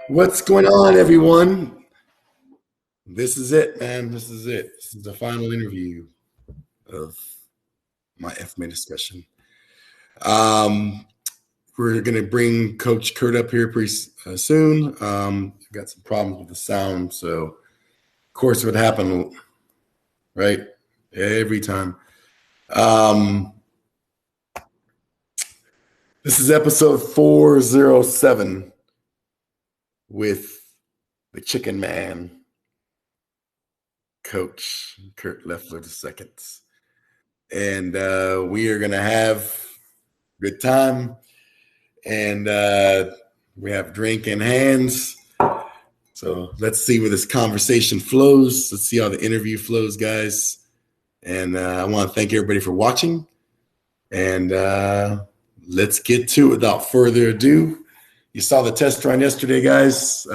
What's going on, everyone? This is it, man. This is it. This is the final interview of my FMA discussion. Um, we're going to bring Coach Kurt up here pretty soon. We've got some problems with the sound, so of course it would happen, right? Every time. This is episode 407 with the Chicken Man, Coach Kurt Leffler II. And we are going to have a good time. And we have drink in hands. So let's see where this conversation flows. Let's see how the interview flows, guys. And I want to thank everybody for watching. And let's get to it without further ado. You saw the test run yesterday, guys.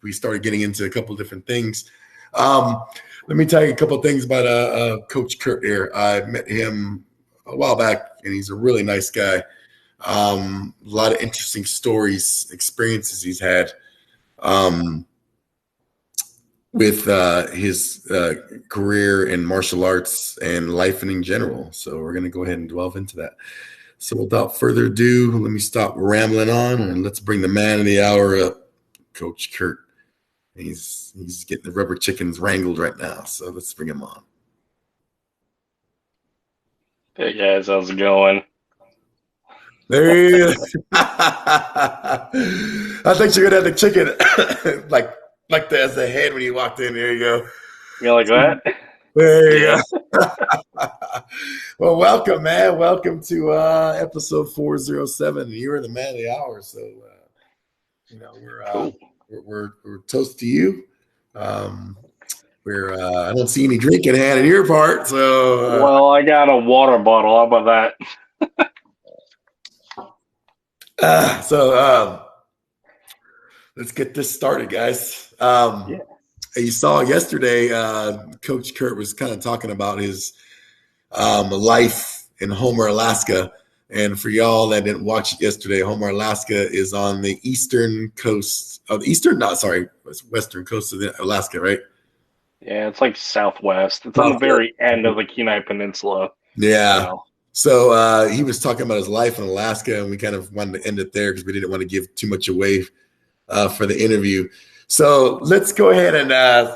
We started getting into a couple different things. Let me tell you a couple of things about Coach Kurt here. I met him a while back, and he's a really nice guy. A lot of interesting stories, experiences he's had with his career in martial arts and life in general. So we're going to go ahead and delve into that. So without further ado, let me stop rambling on, and let's bring the man of the hour up, Coach Kurt. He's getting the rubber chickens wrangled right now, so let's bring him on. Hey guys, how's it going? There he is. I think you're gonna have the chicken like that as the head when you walked in. There you go. You like that? There you go. Well, welcome, man. Welcome to episode 407. You're the man of the hour, so Cool. we're toast to you. I don't see any drink in hand in your part, so Well, I got a water bottle. How about that? Let's get this started, guys. Yeah. You saw yesterday, Coach Kurt was kind of talking about his life in Homer, Alaska. And for y'all that didn't watch it yesterday, Homer, Alaska is on the western coast of Alaska, right? Yeah, it's like southwest. It's on the very end of the Kenai Peninsula. Yeah. So he was talking about his life in Alaska, and we kind of wanted to end it there because we didn't want to give too much away for the interview. So let's go ahead and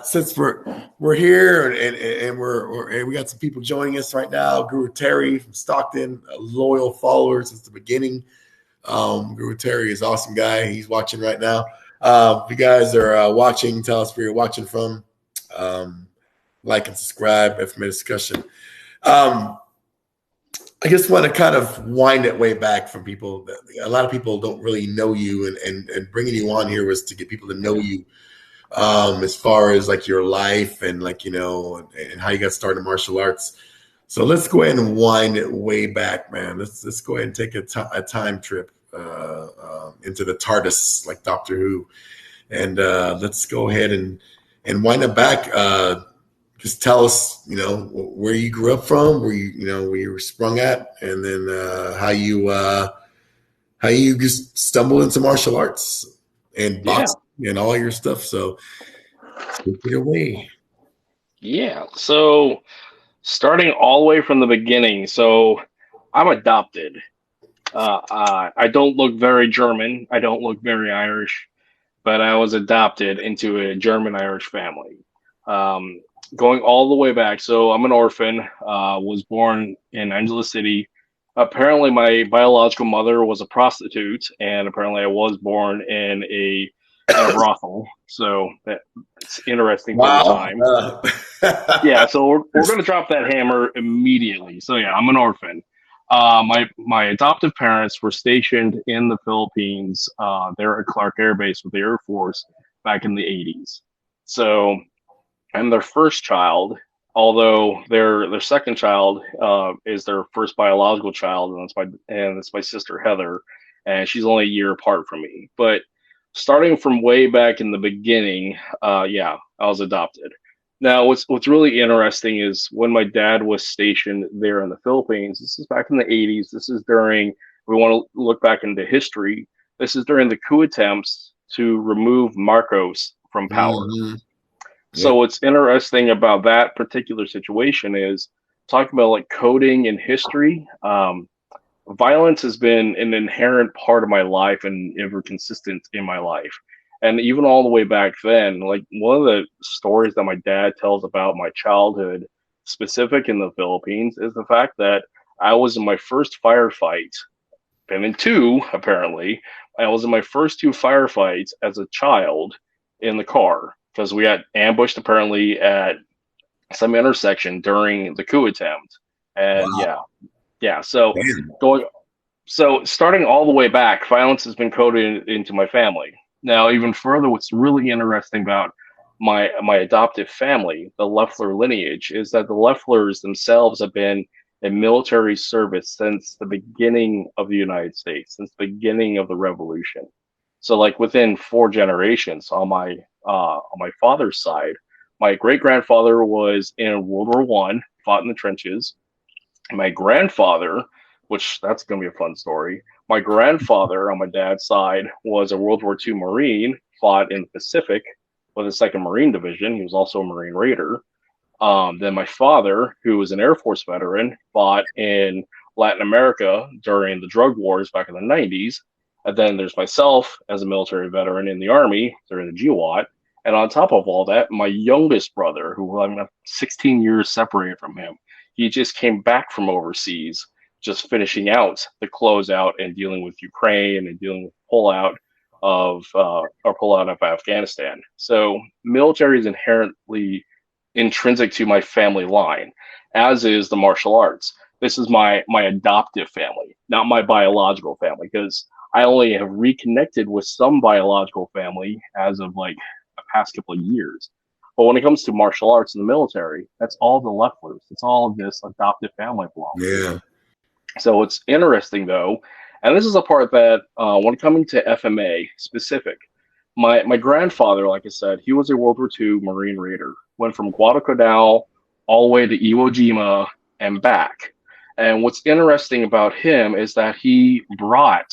since we're here and we got some people joining us right now. Guru Terry from Stockton, a loyal follower since the beginning. Guru Terry is an awesome guy. He's watching right now. If you guys are watching, tell us where you're watching from. Like and subscribe for my discussion. I just want to kind of wind it way back from people. A lot of people don't really know you, and bringing you on here was to get people to know you as far as like your life and like, and how you got started in martial arts. So let's go ahead and wind it way back, man. Let's go ahead and take a time trip into the TARDIS, like Doctor Who. And let's go ahead and wind it back. Just tell us, where you grew up from, where you were sprung at, and then how you just stumbled into martial arts and boxing and all your stuff. So take it away. Yeah. So starting all the way from the beginning. So I'm adopted. I don't look very German. I don't look very Irish, but I was adopted into a German-Irish family. Going all the way back. So I'm an orphan, was born in Angela City. Apparently my biological mother was a prostitute, and apparently I was born in a brothel. So that's interesting for the time. Yeah, so we're going to drop that hammer immediately. So yeah, I'm an orphan. My adoptive parents were stationed in the Philippines. They're at Clark Air Base with the Air Force back in the 80s. So I'm their first child, although their second child is their first biological child, and it's my sister Heather, and she's only a year apart from me. But starting from way back in the beginning, I was adopted. Now, what's really interesting is when my dad was stationed there in the Philippines. This is back in the 80s. This is during, we want to look back into history. This is during the coup attempts to remove Marcos from power. Mm-hmm. So Yep. what's interesting about that particular situation is talking about like coding and history. Violence has been an inherent part of my life and ever consistent in my life. And even all the way back then, like one of the stories that my dad tells about my childhood, specific in the Philippines, is the fact that I was in my first firefight, been in two apparently. I was in my first two firefights as a child in the car because we got ambushed apparently at some intersection during the coup attempt. And Wow. yeah. So Damn. going so starting all the way back, violence has been coded into my family. Now, even further, what's really interesting about my adoptive family, the Leffler lineage, is that the Lefflers themselves have been in military service since the beginning of the United States, since the beginning of the Revolution. So, like within four generations, on my father's side, my great grandfather was in World War I, fought in the trenches. My grandfather, which that's going to be a fun story. My grandfather on my dad's side was a World War II Marine, fought in the Pacific with the Second Marine Division. He was also a Marine Raider. Then my father, who was an Air Force veteran, fought in Latin America during the drug wars back in the 90s. And then there's myself as a military veteran in the Army during the GWAT. And on top of all that, my youngest brother, who I'm 16 years separated from him, he just came back from overseas, just finishing out the closeout and dealing with Ukraine and dealing with pullout of Afghanistan. So military is inherently intrinsic to my family line, as is the martial arts. This is my adoptive family, not my biological family, because I only have reconnected with some biological family as of like the past couple of years. But when it comes to martial arts in the military, that's all the Lefflers. It's all this adoptive family belongs to. Yeah. So it's interesting though, and this is a part that when coming to FMA specific, my grandfather, like I said, he was a World War II Marine Raider. Went from Guadalcanal all the way to Iwo Jima and back. And what's interesting about him is that he brought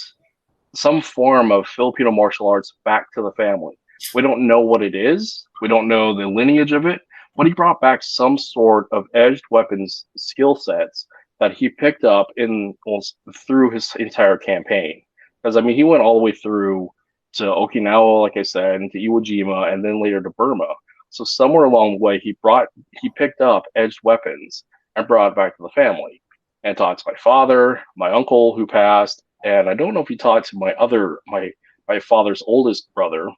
some form of Filipino martial arts back to the family. We don't know what it is. We don't know the lineage of it, but he brought back some sort of edged weapons skill sets that he picked up in through his entire campaign. Because I mean, he went all the way through to Okinawa, like I said, and to Iwo Jima, and then later to Burma. So somewhere along the way, he picked up edged weapons and brought it back to the family, and taught to my father, my uncle who passed, and I don't know if he taught to my father's oldest brother,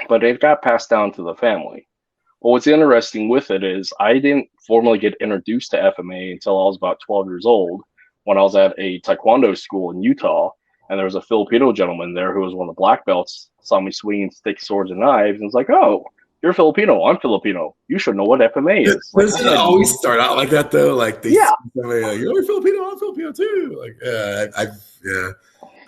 but it got passed down to the family. But what's interesting with it is I didn't formally get introduced to FMA until I was about 12 years old when I was at a taekwondo school in Utah. And there was a Filipino gentleman there who was one of the black belts, saw me swinging sticks, swords, and knives, and was like, "Oh, you're Filipino. I'm Filipino. You should know what FMA is." Like, Doesn't it always start out like that though? Like they yeah, somebody like, "You're Filipino. I'm Filipino too." Like, yeah.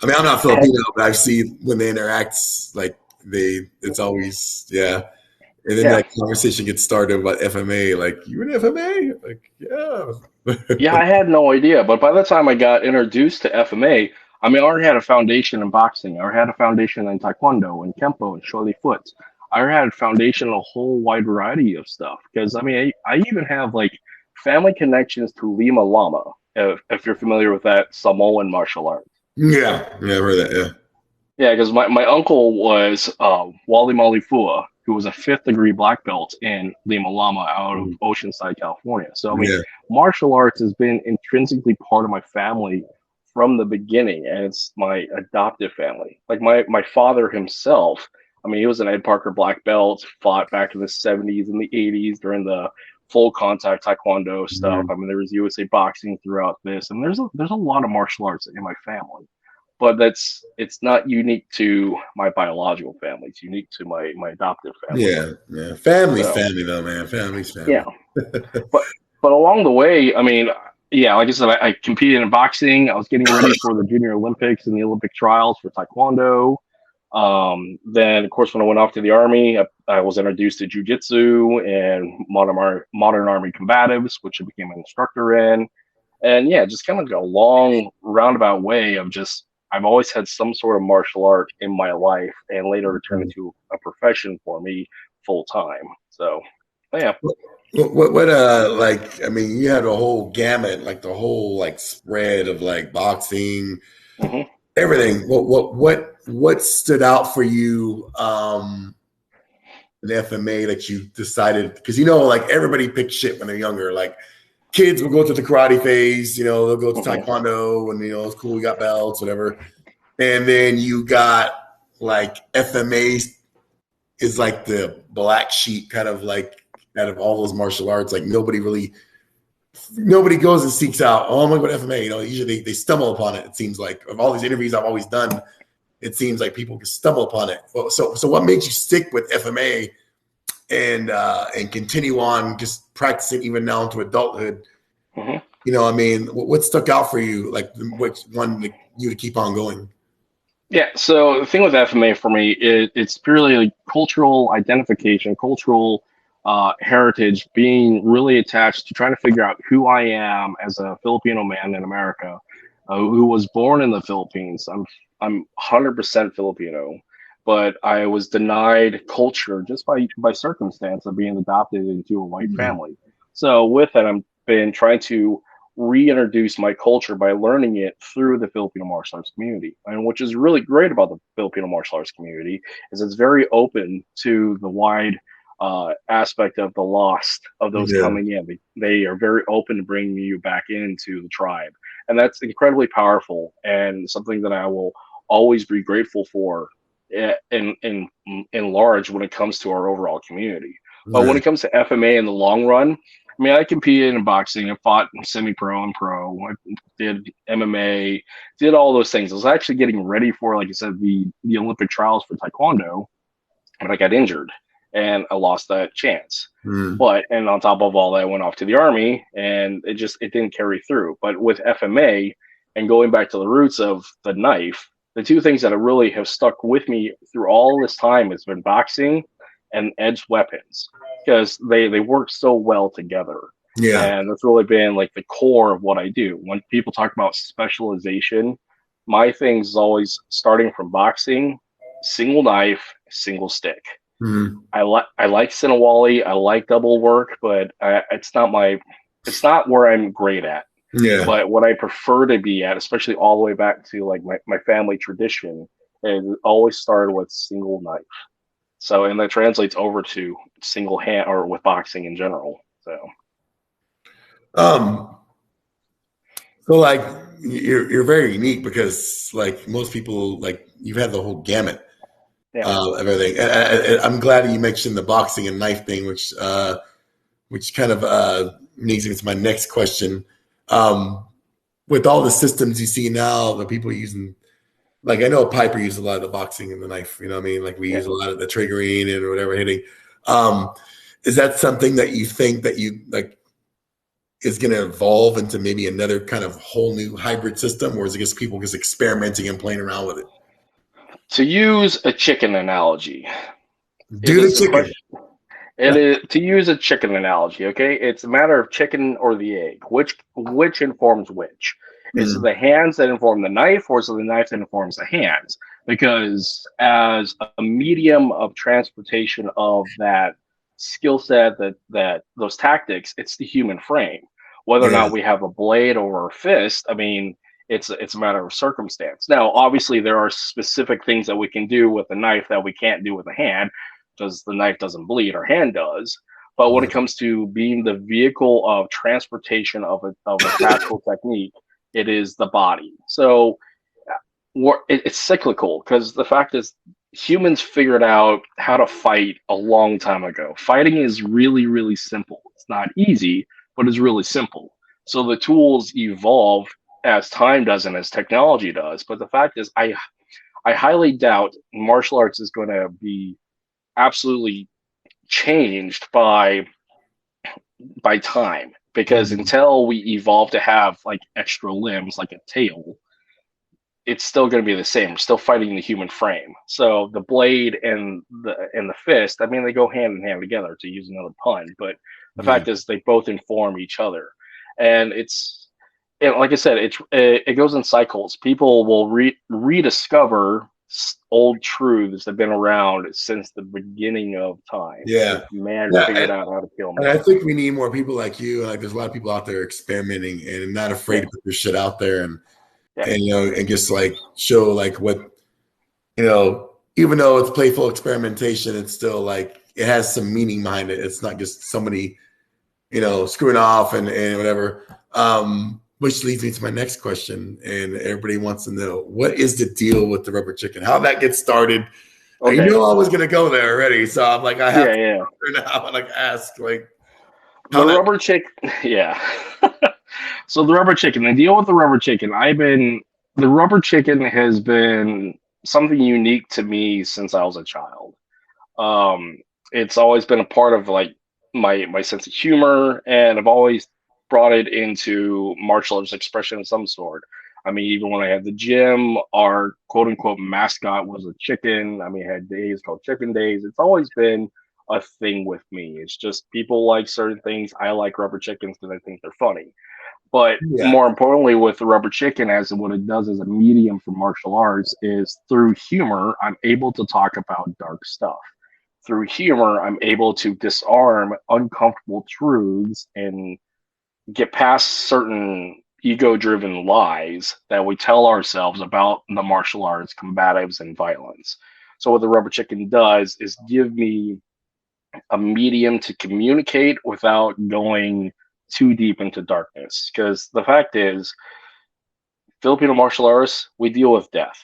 I mean, I'm not Filipino, but I've seen when they interact, like it's always, yeah. And then yeah. that conversation gets started about FMA. Like, you in FMA? Like, yeah. Yeah, I had no idea. But by the time I got introduced to FMA, I mean, I already had a foundation in boxing. I already had a foundation in taekwondo and kempo and shogi foot. I already had a foundation in a whole wide variety of stuff. Because, I mean, I even have like family connections to Lima Lama, if you're familiar with that Samoan martial art. Yeah, I've heard that. Yeah. Yeah, because my uncle was Wally Malifua, who was a fifth degree black belt in Lima Lama out of Oceanside, California. So, I mean, Yeah. martial arts has been intrinsically part of my family from the beginning, and it's my adoptive family. Like my father himself, I mean, he was an Ed Parker black belt, fought back in the 70s and the 80s during the full contact taekwondo stuff. I mean, there was USA boxing throughout this, and there's a lot of martial arts in my family. But it's not unique to my biological family. It's unique to my adoptive family. Yeah. Family's So family though, man. Family's yeah, family. but along the way, I mean, yeah, like I said, I competed in boxing. I was getting ready for the Junior Olympics and the Olympic trials for Taekwondo. Then, of course, when I went off to the Army, I was introduced to Jiu-Jitsu and modern Army combatives, which I became an instructor in. And yeah, just kind of like a long roundabout way of just I've always had some sort of martial art in my life, and later it turned into a profession for me full time. So, yeah. Like, I mean, you had a whole gamut, like the whole like spread of like boxing, Hmm. everything. What stood out for you in FMA that you decided? Because like everybody picks shit when they're younger. Like kids will go to the karate phase, they'll go to Hmm. taekwondo, and it's cool, we got belts, whatever. And then you got like FMA is like the black sheep, kind of like out of all those martial arts. Like nobody goes and seeks out, oh, I'm gonna go to FMA. Usually they stumble upon it. It seems like of all these interviews I've always done, it seems like people can stumble upon it. So what made you stick with FMA and continue on just practicing even now into adulthood? Hmm. I mean, what stuck out for you? Like which one you to keep on going? Yeah, so the thing with FMA for me is it's purely like cultural identification, cultural heritage, being really attached to trying to figure out who I am as a Filipino man in America, who was born in the Philippines. I'm 100% Filipino, but I was denied culture just by circumstance of being adopted into a white Mm-hmm. family. So with that, I've been trying to reintroduce my culture by learning it through the Filipino martial arts community. And which is really great about the Filipino martial arts community is it's very open to the wide aspect of the lost of those Yeah. coming in. They are very open to bringing you back into the tribe, and that's incredibly powerful and something that I will always be grateful for in large when it comes to our overall community. But when Right. it comes to FMA in the long run, I mean, I competed in boxing. I fought semi-pro and pro. I did MMA, did all those things. I was actually getting ready for, like I said, the Olympic trials for Taekwondo, but I got injured and I lost that chance. Mm. And on top of all that, I went off to the army, and it didn't carry through. But with FMA and going back to the roots of the knife, the two things that really have stuck with me through all this time has been boxing and edged weapons, because they work so well together. Yeah. And that's really been like the core of what I do. When people talk about specialization, my thing is always starting from boxing, single knife, single stick. Mm. I like Sinawali, I like double work, but it's not where I'm great at. Yeah. But what I prefer to be at, especially all the way back to like my family tradition, is always started with single knife. So, and that translates over to single hand or with boxing in general. So, Um. So like you're very unique because like most people, like you've had the whole gamut yeah. of everything. I'm glad you mentioned the boxing and knife thing, which kind of leads me to my next question. Um, with all the systems you see now, the people using, like I know Piper used a lot of the boxing and the knife. You know what I mean? Like we Yeah. use a lot of the triggering and whatever hitting. Um, is that something that you think that you like is going to evolve into maybe another kind of whole new hybrid system, or is it just people just experimenting and playing around with it? To use a chicken analogy, it Do the is a chicken. question. It is to use a chicken analogy, okay? It's a matter of chicken or the egg. Which informs which? Is it Mm, the hands that inform the knife, or is it the knife that informs the hands? Because as a medium of transportation of that skill set, that those tactics, it's the human frame. Whether or yeah. not we have a blade or a fist, I mean, it's a matter of circumstance. Now, obviously, there are specific things that we can do with a knife that we can't do with a hand, because the knife doesn't bleed, our hand does. But when it Mm, comes to being the vehicle of transportation of a tactical technique, it is the body. So it's cyclical, because the fact is humans figured out how to fight a long time ago. Fighting is really, really simple. It's not easy, but it's really simple. So the tools evolve as time does and as technology does. But the fact is, I highly doubt martial arts is going to be absolutely changed by time, because mm, until we evolve to have like extra limbs like a tail, it's still going to be the same. We're still fighting the human frame. So the blade and the fist, I mean, they go hand in hand together, to use another pun, but the yeah. fact is they both inform each other. And and like I said, it goes in cycles. People will rediscover old truths that have been around since the beginning of time, Yeah. since man Yeah. figured out how to kill And I man. think we need more people like you. Like, there's a lot of people out there experimenting and not afraid Yeah, to put their shit out there, yeah, and and just like show like what, even though it's playful experimentation, it's still like it has some meaning behind it. It's not just somebody, screwing off and whatever. Which leads me to my next question, and everybody wants to know, what is the deal with the rubber chicken? How that gets started? And okay, I was gonna go there already, so I'm like, I have yeah, to yeah. go there now and like ask like how The that. rubber chick, yeah. So the rubber chicken, the deal with the rubber chicken, the rubber chicken has been something unique to me since I was a child. Um, it's always been a part of like my sense of humor, and I've always brought it into martial arts expression of some sort. I mean, even when I had the gym, our quote unquote mascot was a chicken. I mean, I had days called chicken days. It's always been a thing with me. It's just people like certain things. I like rubber chickens because I think they're funny. But Yeah. more importantly, with the rubber chicken, as what it does as a medium for martial arts, is through humor, I'm able to talk about dark stuff. Through humor, I'm able to disarm uncomfortable truths and get past certain ego driven lies that we tell ourselves about the martial arts, combatives, and violence. So, what the rubber chicken does is give me a medium to communicate without going too deep into darkness. Because the fact is, Filipino martial arts, we deal with death.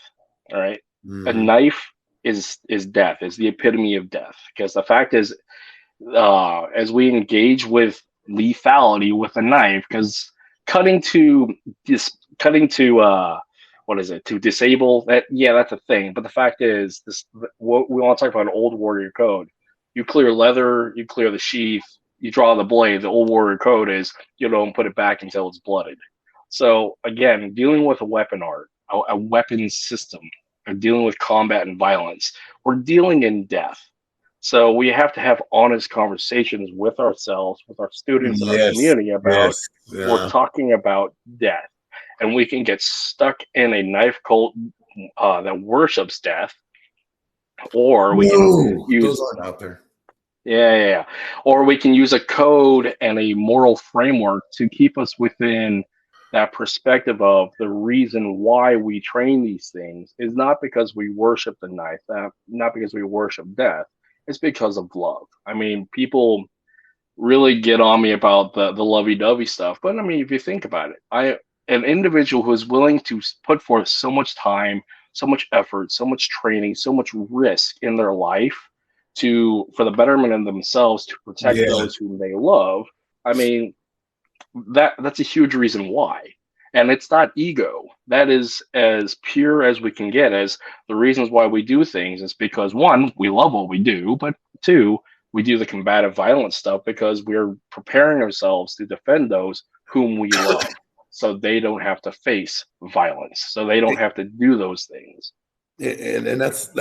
All right. A Mm-hmm. knife is death, is the epitome of death. Because the fact is, as we engage with lethality with a knife, because cutting to cutting to what is it, to disable that, yeah, that's a thing. But the fact is, this, what we want to talk about, an old warrior code. You clear leather, you clear the sheath, you draw the blade. The old warrior code is you don't put it back until it's blooded. So again, dealing with a weapon art, a weapon system, or dealing with combat and violence, we're dealing in death. So we have to have honest conversations with ourselves, with our students and our Yes. community about, Yes. we're Yeah. talking about death. And we can get stuck in a knife cult that worships death, or we can No, those use, aren't out there. yeah, yeah, yeah. Or we can use a code and a moral framework to keep us within that perspective of the reason why we train these things is not because we worship the knife, not because we worship death. It's because of love. I mean, people really get on me about the lovey-dovey stuff, but I mean, if you think about it, an individual who is willing to put forth so much time, so much effort, so much training, so much risk in their life to for the betterment of themselves to protect Yeah. those whom they love. I mean, that's a huge reason why. And it's not ego. That is as pure as we can get as the reasons why we do things is because one, we love what we do, but two, we do the combative violence stuff because we're preparing ourselves to defend those whom we love. So they don't have to face violence. So they don't have to do those things. And that's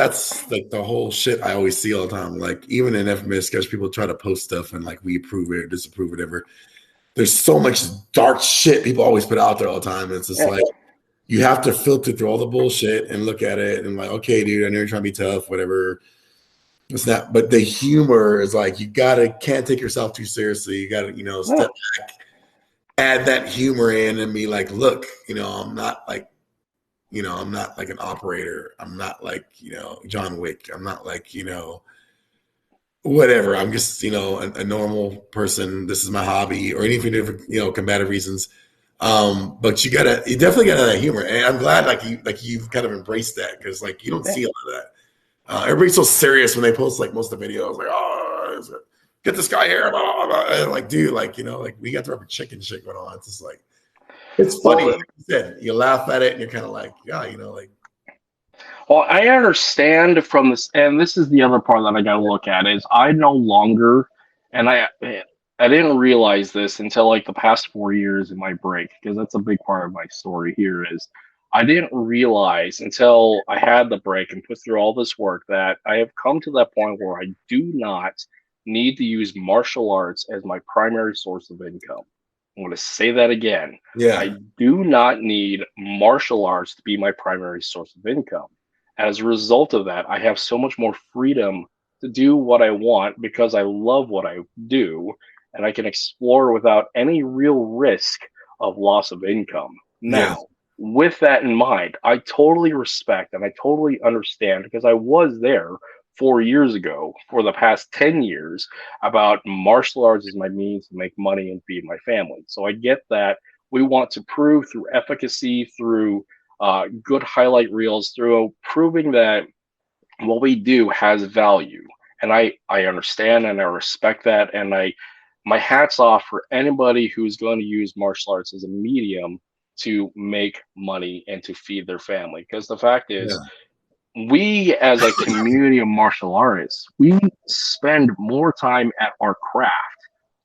like the whole shit I always see all the time. Like, even in infamous sketch, people try to post stuff and like we approve it or disapprove whatever. There's so much dark shit people always put out there all the time. And it's just Yeah. like you have to filter through all the bullshit and look at it and like, okay, dude, I know you're trying to be tough, whatever. It's not, but the humor is like can't take yourself too seriously. You gotta, step No. back, add that humor in and be like, look, I'm not like an operator. I'm not like, John Wick. I'm not like, whatever. I'm just, a normal person. This is my hobby, or anything for, combative reasons. But you definitely gotta have that humor. And I'm glad you've kind of embraced that, because like you don't Yeah. see a lot of that. Everybody's so serious when they post like most of the videos, like, oh, get this guy here, blah, blah, blah. And like, dude, like, like we got the rubber chicken shit going on. It's just like, it's funny. Like Well, you said, you laugh at it and you're kind of like, yeah, like, Well, I understand from this, and this is the other part that I got to look at is I no longer, and I didn't realize this until like the past 4 years in my break because that's a big part of my story here is I didn't realize until I had the break and put through all this work that I have come to that point where I do not need to use martial arts as my primary source of income. I'm going to say that again. Yeah. I do not need martial arts to be my primary source of income. As a result of that, I have so much more freedom to do what I want because I love what I do, and I can explore without any real risk of loss of income. Yeah. Now, with that in mind, I totally respect and I totally understand because I was there 4 years ago for the past 10 years about martial arts as my means to make money and feed my family. So I get that we want to prove through efficacy, through good highlight reels, through proving that what we do has value. And I understand and I respect that. And my hat's off for anybody who's going to use martial arts as a medium to make money and to feed their family. Because the fact is, Yeah. we as a community of martial artists, we spend more time at our craft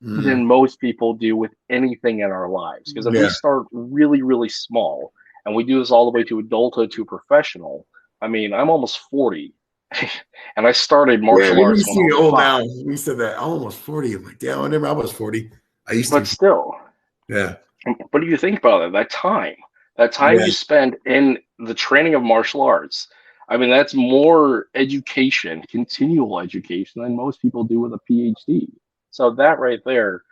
Mm. than most people do with anything in our lives. Because if we Yeah. start really, really small and we do this all the way to adulthood to professional, I mean, I'm almost 40 and I started Yeah, martial we arts when see I you was old five. now. We said that I'm almost 40. I'm like, damn, I remember I was 40. I used But to. still, Yeah. what do you think about it? That time Yeah. you spend in the training of martial arts, I mean, that's more education, continual education than most people do with a PhD. So that right there,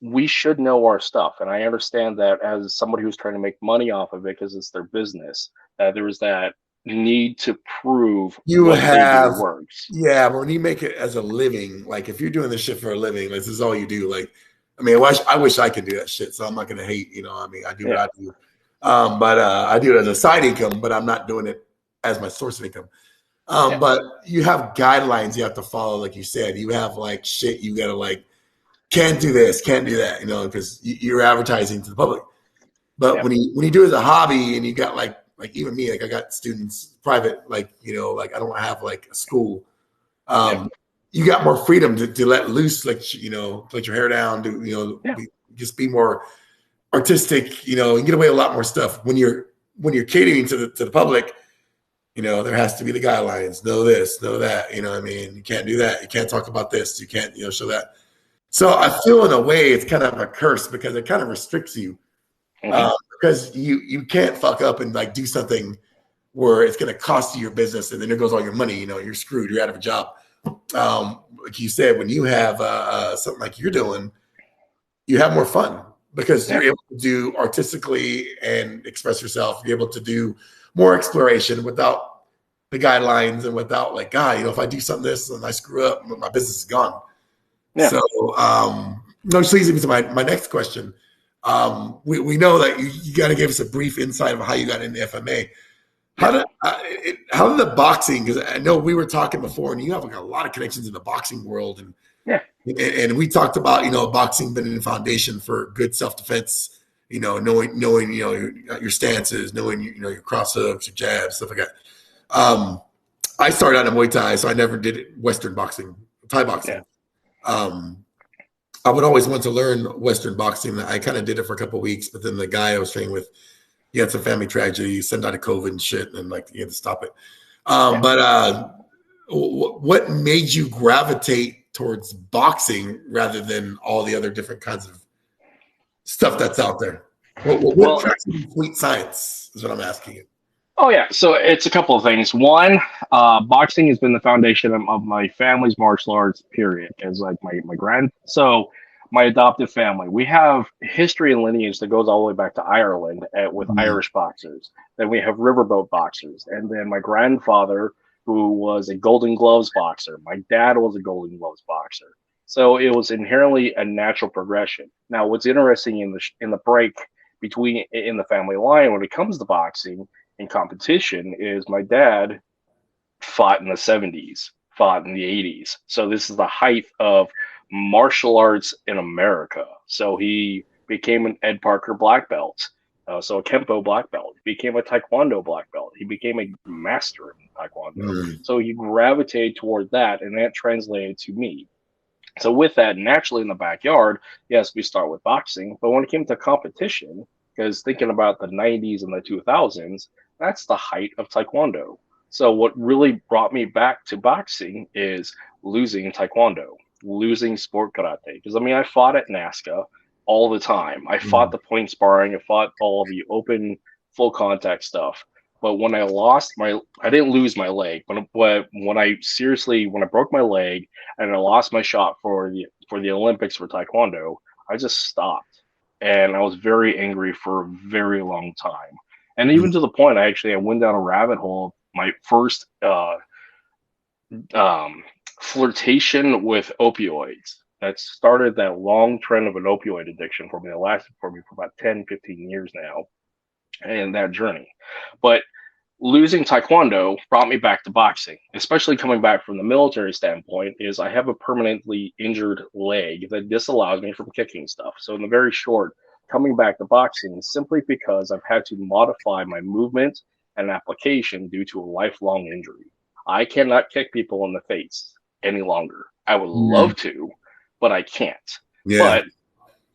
we should know our stuff. And I understand that as somebody who's trying to make money off of it because it's their business, there is that need to prove You what they do have, works. yeah, but when you make it as a living, like if you're doing this shit for a living, like this is all you do. Like, I mean, I wish I could do that shit. So I'm not gonna hate, I mean, I do what Yeah. I do. But I do it as a side income, but I'm not doing it as my source of income. Yeah. But you have guidelines you have to follow, like you said. You have like shit you gotta like can't do this, can't do that, because you're advertising to the public. But Yeah. when you do it as a hobby and you got like even me, like I got students private, like like I don't have like a school. Yeah. Um, you got more freedom to let loose, like let your hair down, do Yeah. just be more artistic, and get away with a lot more stuff. When you're catering to the public, there has to be the guidelines. Know this, know that. You know what I mean? You can't do that. You can't talk about this. You can't show that. So I feel in a way it's kind of a curse because it kind of restricts you Hmm. because you can't fuck up and like do something where it's going to cost you your business and then there goes all your money. You're screwed. You're out of a job. Like you said, when you have something like you're doing, you have more fun because Yeah. you're able to do artistically and express yourself. You're able to do more exploration without the guidelines and without like, God, if I do something this and I screw up, my business is gone. Yeah. So, which leads me to my next question. We know that you got to give us a brief insight of how you got into FMA. How Yeah. did how did the boxing? Because I know we were talking before, and you have like a lot of connections in the boxing world, Yeah. and we talked about boxing being a foundation for good self defense. Knowing your stances, knowing your cross hooks, your jabs, stuff like that. I started out in Muay Thai, so I never did Western boxing, Thai Yeah. boxing. Um, I would always want to learn Western boxing. I kind of did it for a couple of weeks, but then the guy I was training with, he had some family tragedy, he sent out of COVID and shit, and like he had to stop it. Yeah. But what made you gravitate towards boxing rather than all the other different kinds of stuff that's out there? What Well, tracks in complete science is what I'm asking you. oh yeah. So it's a couple of things. One, boxing has been the foundation of my family's martial arts. Period. As like my so my adoptive family, we have history and lineage that goes all the way back to Ireland with Mhm. Irish boxers. Then we have riverboat boxers, and then my grandfather, who was a Golden Gloves boxer. My dad was a Golden Gloves boxer. So it was inherently a natural progression. Now, what's interesting in the break between in the family line when it comes to boxing in competition is my dad fought in the 70s, fought in the 80s. So this is the height of martial arts in America. So he became an Ed Parker black belt. So a Kempo black belt. He became a Taekwondo black belt. He became a master in Taekwondo. Mhm. So he gravitated toward that, and that translated to me. So with that, naturally in the backyard, yes, we start with boxing. But when it came to competition, because thinking about the 90s and the 2000s, that's the height of Taekwondo. So what really brought me back to boxing is losing Taekwondo, losing sport karate. Because I mean, I fought at NASCA all the time. I fought the point sparring. I fought all the open, full contact stuff. But when I didn't lose my leg. When I broke my leg and I lost my shot for the Olympics for Taekwondo, I just stopped, and I was very angry for a very long time. And even to the point, I went down a rabbit hole. My first flirtation with opioids that started that long trend of an opioid addiction for me. It lasted for me for about 10, 15 years now, and that journey. But losing Taekwondo brought me back to boxing, especially coming back from the military standpoint, is I have a permanently injured leg that disallows me from kicking stuff. So in the very short, coming back to boxing is simply because I've had to modify my movement and application due to a lifelong injury. I cannot kick people in the face any longer. I would love to, but I can't. Yeah. But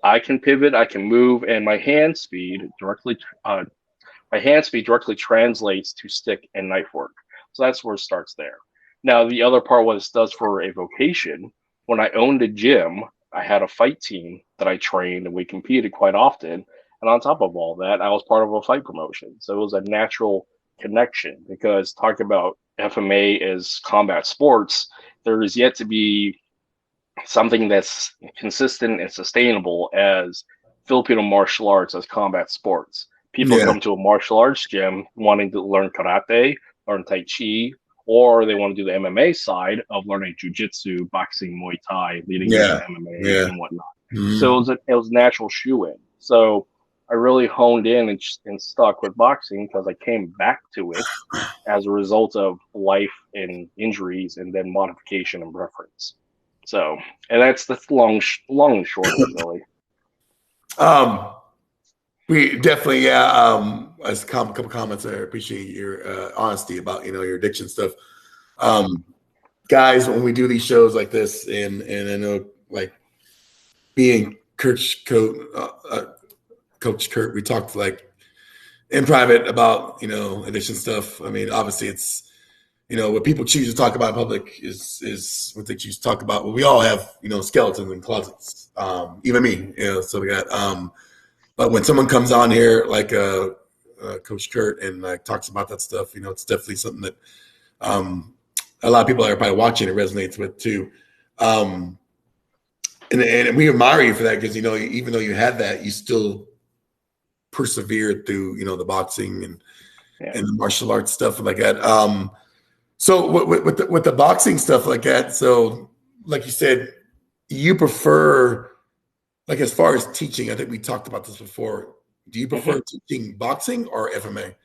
I can pivot, I can move, and my hand speed directly translates to stick and knife work. So that's where it starts there. Now, the other part, what it does for a vocation, when I owned a gym, I had a fight team that I trained, and we competed quite often. And on top of all that, I was part of a fight promotion. So it was a natural connection, because talking about FMA as combat sports, there is yet to be something that's consistent and sustainable as Filipino martial arts as combat sports. People come to a martial arts gym wanting to learn karate, learn Tai Chi, or they want to do the MMA side of learning jiu-jitsu, boxing, Muay Thai, leading into MMA and whatnot. So it was a natural shoe-in. So I really honed in and stuck with boxing because I came back to it as a result of life and injuries and then modification and preference. So, and that's long and short of it, really. We definitely, as a couple comments, I appreciate your honesty about, your addiction stuff. Guys, when we do these shows like this, and I know, like, being Coach Kurt, we talked like in private about, addiction stuff. I mean, obviously it's, what people choose to talk about in public is what they choose to talk about. But we all have, skeletons in closets. Even me, so we got, but when someone comes on here like Coach Kurt and like talks about that stuff, it's definitely something that a lot of people that are probably watching it resonates with too. And we admire you for that because, even though you had that, you still persevered through, the boxing and the martial arts stuff like that. So with the boxing stuff like that, so like you said, you prefer, like, as far as teaching, I think we talked about this before. Do you prefer teaching boxing or FMA?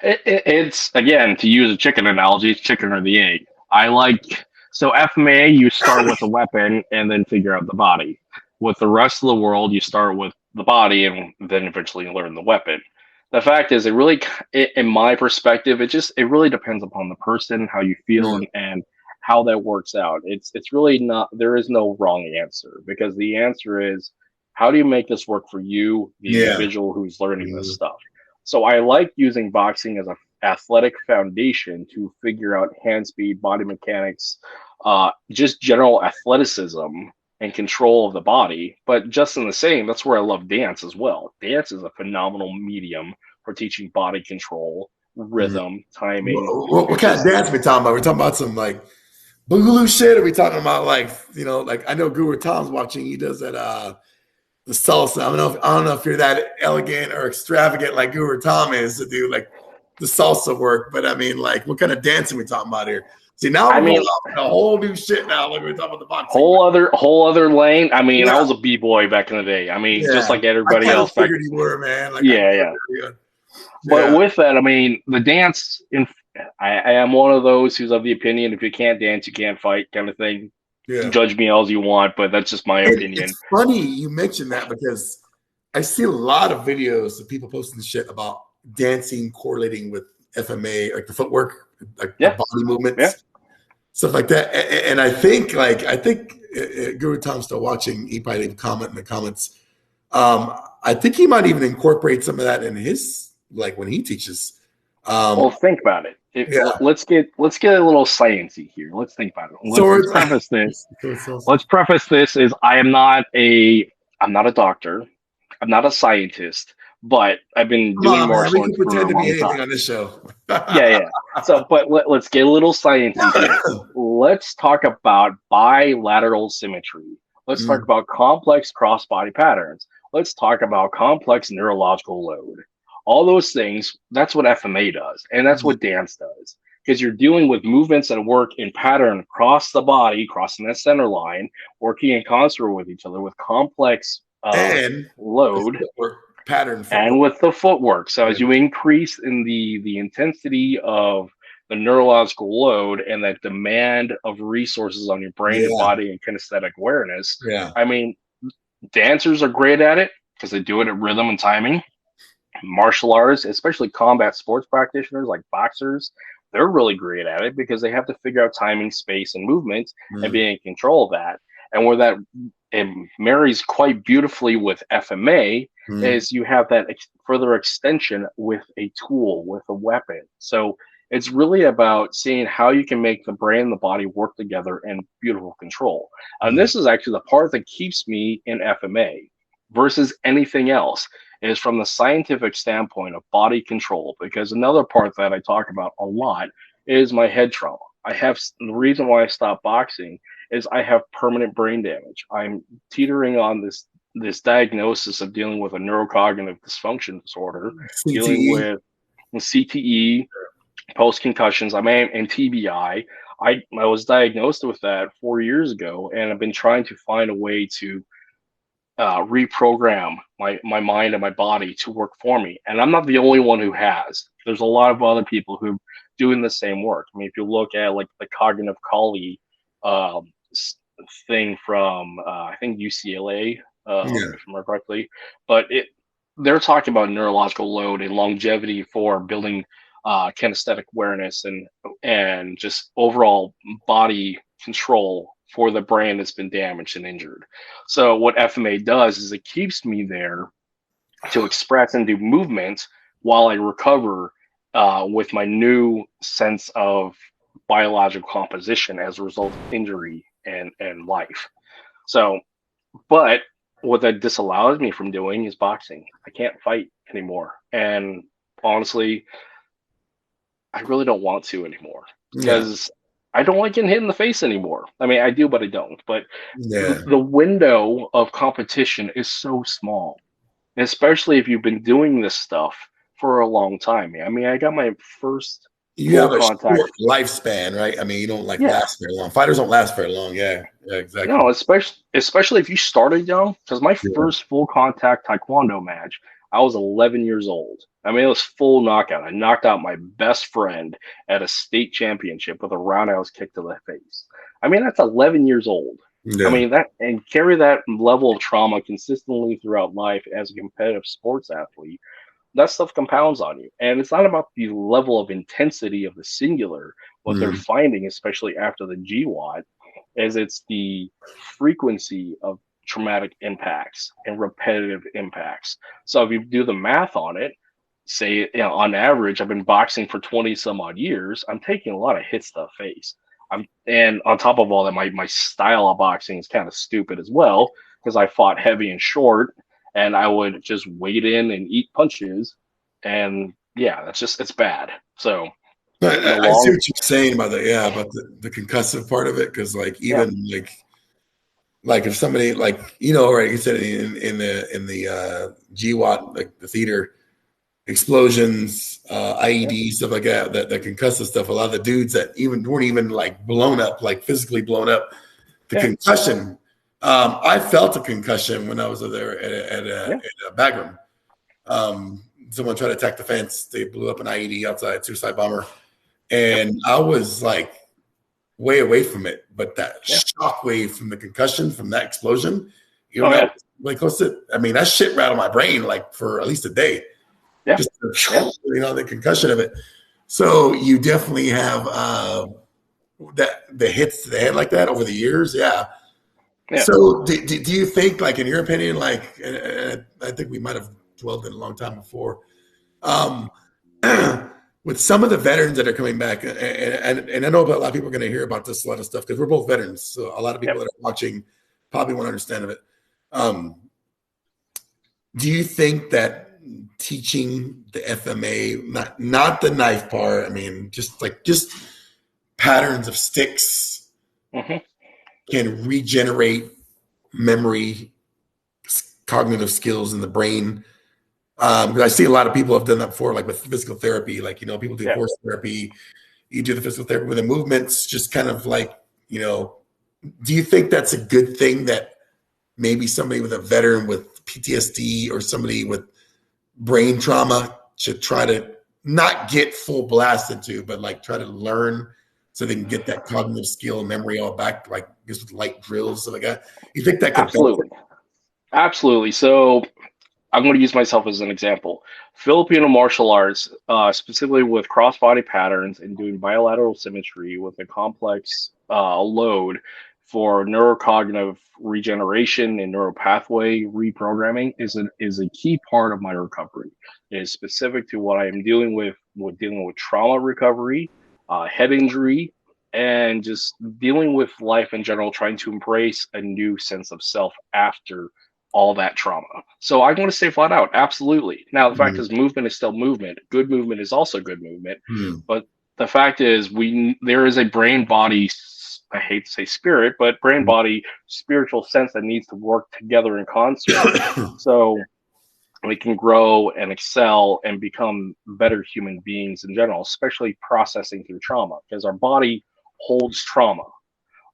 It's, again, to use a chicken analogy, it's chicken or the egg. So FMA, you start with a weapon and then figure out the body. With the rest of the world, you start with the body and then eventually learn the weapon. The fact is, in my perspective, it really depends upon the person, how you feel, and how that works out. It's really not, there is no wrong answer, because the answer is, how do you make this work for you, the individual who's learning this stuff? So I like using boxing as an athletic foundation to figure out hand speed, body mechanics, just general athleticism and control of the body. But just in the same, that's where I love dance as well. Dance is a phenomenal medium for teaching body control, rhythm, timing. What kind of dance are we talking about? We're talking about some like boogaloo shit? Are we talking about like I know Guru Tom's watching. He does that the salsa. I don't know if you're that elegant or extravagant like Guru Tom is to do like the salsa work, but I mean, like, what kind of dancing are we talking about here? See, now we're going off a whole new shit now. Like, we're talking about the boxing. Whole other lane. I mean, I was a b-boy back in the day. I mean, just like everybody else. I figured you were, man. Like, But with that, I mean, the dance, I am one of those who's of the opinion, if you can't dance, you can't fight, kind of thing. Judge me all you want, but that's just my opinion. It's funny you mentioned that, because I see a lot of videos of people posting shit about dancing correlating with FMA, like the footwork, like the body movements, stuff like that. And I think Guru Tom's still watching. He probably leave a comment in the comments. I think he might even incorporate some of that in his, like, when he teaches. Well, think about it. Let's get a little sciencey here. Let's think about it. Let's preface this. Is I am not a I'm not a doctor. I'm not a scientist, but I've been Come doing on, man. We martial can arts for pretend a to be long anything time. on this show. Yeah, yeah. So, but let's get a little sciencey here. Let's talk about bilateral symmetry. Let's talk Mm, about complex cross-body patterns. Let's talk about complex neurological load. All those things, that's what FMA does, and that's what dance does. Because you're dealing with movements that work in pattern across the body, crossing that center line, working in concert with each other with complex and the load footwork, pattern footwork. and with the footwork. So Yeah. as you increase in the intensity of the neurological load and that demand of resources on your brain and Yeah. body and kinesthetic awareness, Yeah. I mean, dancers are great at it because they do it at rhythm and timing. Martial artists, especially combat sports practitioners like boxers, they're really great at it because they have to figure out timing, space, and movement and Mm, be in control of that. And where that it marries quite beautifully with FMA mm, is you have that further extension with a tool, with a weapon. So it's really about seeing how you can make the brain and the body work together in beautiful control. And mm, this is actually the part that keeps me in FMA versus anything else is from the scientific standpoint of body control, because another part that I talk about a lot is my head trauma. I have the reason why I stopped boxing is I have permanent brain damage. I'm teetering on this diagnosis of dealing with a neurocognitive dysfunction disorder, dealing CTE. with CTE, post concussions. I'm in TBI. I was diagnosed with that 4 years ago, and I've been trying to find a way to reprogram my mind and my body to work for me. And I'm not the only one who has. There's a lot of other people who doing the same work. I mean, if you look at like the cognitive Kali um, thing from I think UCLA, Yeah. if I remember correctly, but they're talking about neurological load and longevity for building kinesthetic awareness and just overall body control for the brain that's been damaged and injured. So what FMA does is it keeps me there to express and do movement while I recover with my new sense of biological composition as a result of injury and life. So, but what that disallows me from doing is boxing. I can't fight anymore. And honestly, I really don't want to anymore Yeah. because I don't like getting hit in the face anymore. I mean, I do, but I don't. But Yeah. the window of competition is so small, especially if you've been doing this stuff for a long time. I mean, I got my first You full have a contact. short lifespan, right? I mean, you don't like Yeah, last very long. Fighters don't last very long. Yeah. Yeah. Exactly. no, especially if you started young. Because my Yeah. first full contact taekwondo match, I was 11 years old. I mean, it was full knockout. I knocked out my best friend at a state championship with a roundhouse kick to the face. I mean, that's 11 years old. I Yeah. mean that and carry that level of trauma consistently throughout life as a competitive sports athlete, that stuff compounds on you. And it's not about the level of intensity of the singular. What they're Mm, finding, especially after the GWAT, is it's the frequency of traumatic impacts and repetitive impacts. So if you do the math on it, say on average, I've been boxing for 20 some odd years. I'm taking a lot of hits to the face. And on top of all that, my style of boxing is kind of stupid as well because I fought heavy and short, and I would just wade in and eat punches, and yeah, it's bad. So but the I see long, what you're saying about about the concussive part of it, because like yeah, even like if somebody like right, you said in the GWAT, like the theater explosions, yeah, IED stuff like that concussive stuff. A lot of the dudes that even weren't even like blown up, like physically blown up, the yeah, concussion. I felt a concussion when I was there yeah, at a Bagram. Someone tried to attack the fence. They blew up an IED outside, suicide bomber. yep, And I was like way away from it. But that yeah. shock wave from the concussion, from that explosion, Oh that yeah, was like close to, I mean, that shit rattled my brain like for at least a day. yeah, Just, yeah, the concussion of it. So you definitely have the hits to the head like that over the years. Yeah. yeah. So do you think, like, in your opinion, like, I think we might have dwelled in a long time before, um, with some of the veterans that are coming back, and I know a lot of people are going to hear about this, a lot of stuff, because we're both veterans. So a lot of people Yep. that are watching probably won't understand of it. Um, do you think that teaching the FMA, not the knife part, I mean, just patterns of sticks Hmm. can regenerate memory, cognitive skills in the brain? Because I see a lot of people have done that before, like with physical therapy. Like, people do Yeah, horse therapy, you do the physical therapy with the movements, just kind of like, do you think that's a good thing that maybe somebody with a veteran with PTSD or somebody with brain trauma should try to not get full blasted to, but like try to learn so they can get that cognitive skill and memory all back, like just with light drills, stuff like that? You think that could benefit? absolutely. Absolutely. So I'm going to use myself as an example. Filipino martial arts, specifically with cross-body patterns and doing bilateral symmetry with a complex load for neurocognitive regeneration and neuropathway reprogramming is a key part of my recovery. It is specific to what I am dealing with dealing with trauma recovery, head injury, and just dealing with life in general, trying to embrace a new sense of self after all that trauma. So I'm going to say flat out, absolutely. Now, the fact is, movement is still movement. Good movement is also good movement. Mm-hmm. But the fact is, there is a brain body, I hate to say spirit, but brain body spiritual sense that needs to work together in concert. So we can grow and excel and become better human beings in general, especially processing through trauma, because our body holds trauma.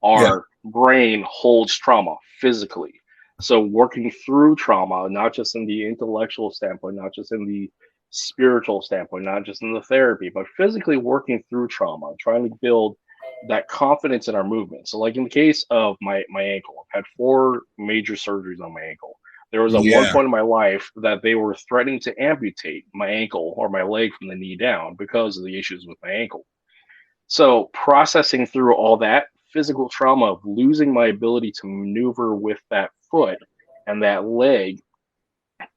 Yeah. Our brain holds trauma physically. So working through trauma, not just in the intellectual standpoint, not just in the spiritual standpoint, not just in the therapy, but physically working through trauma, trying to build that confidence in our movement. So like in the case of my ankle, I've had 4 major surgeries on my ankle. There was at one Yeah. point in my life that they were threatening to amputate my ankle or my leg from the knee down because of the issues with my ankle. So processing through all that physical trauma of losing my ability to maneuver with that foot and that leg,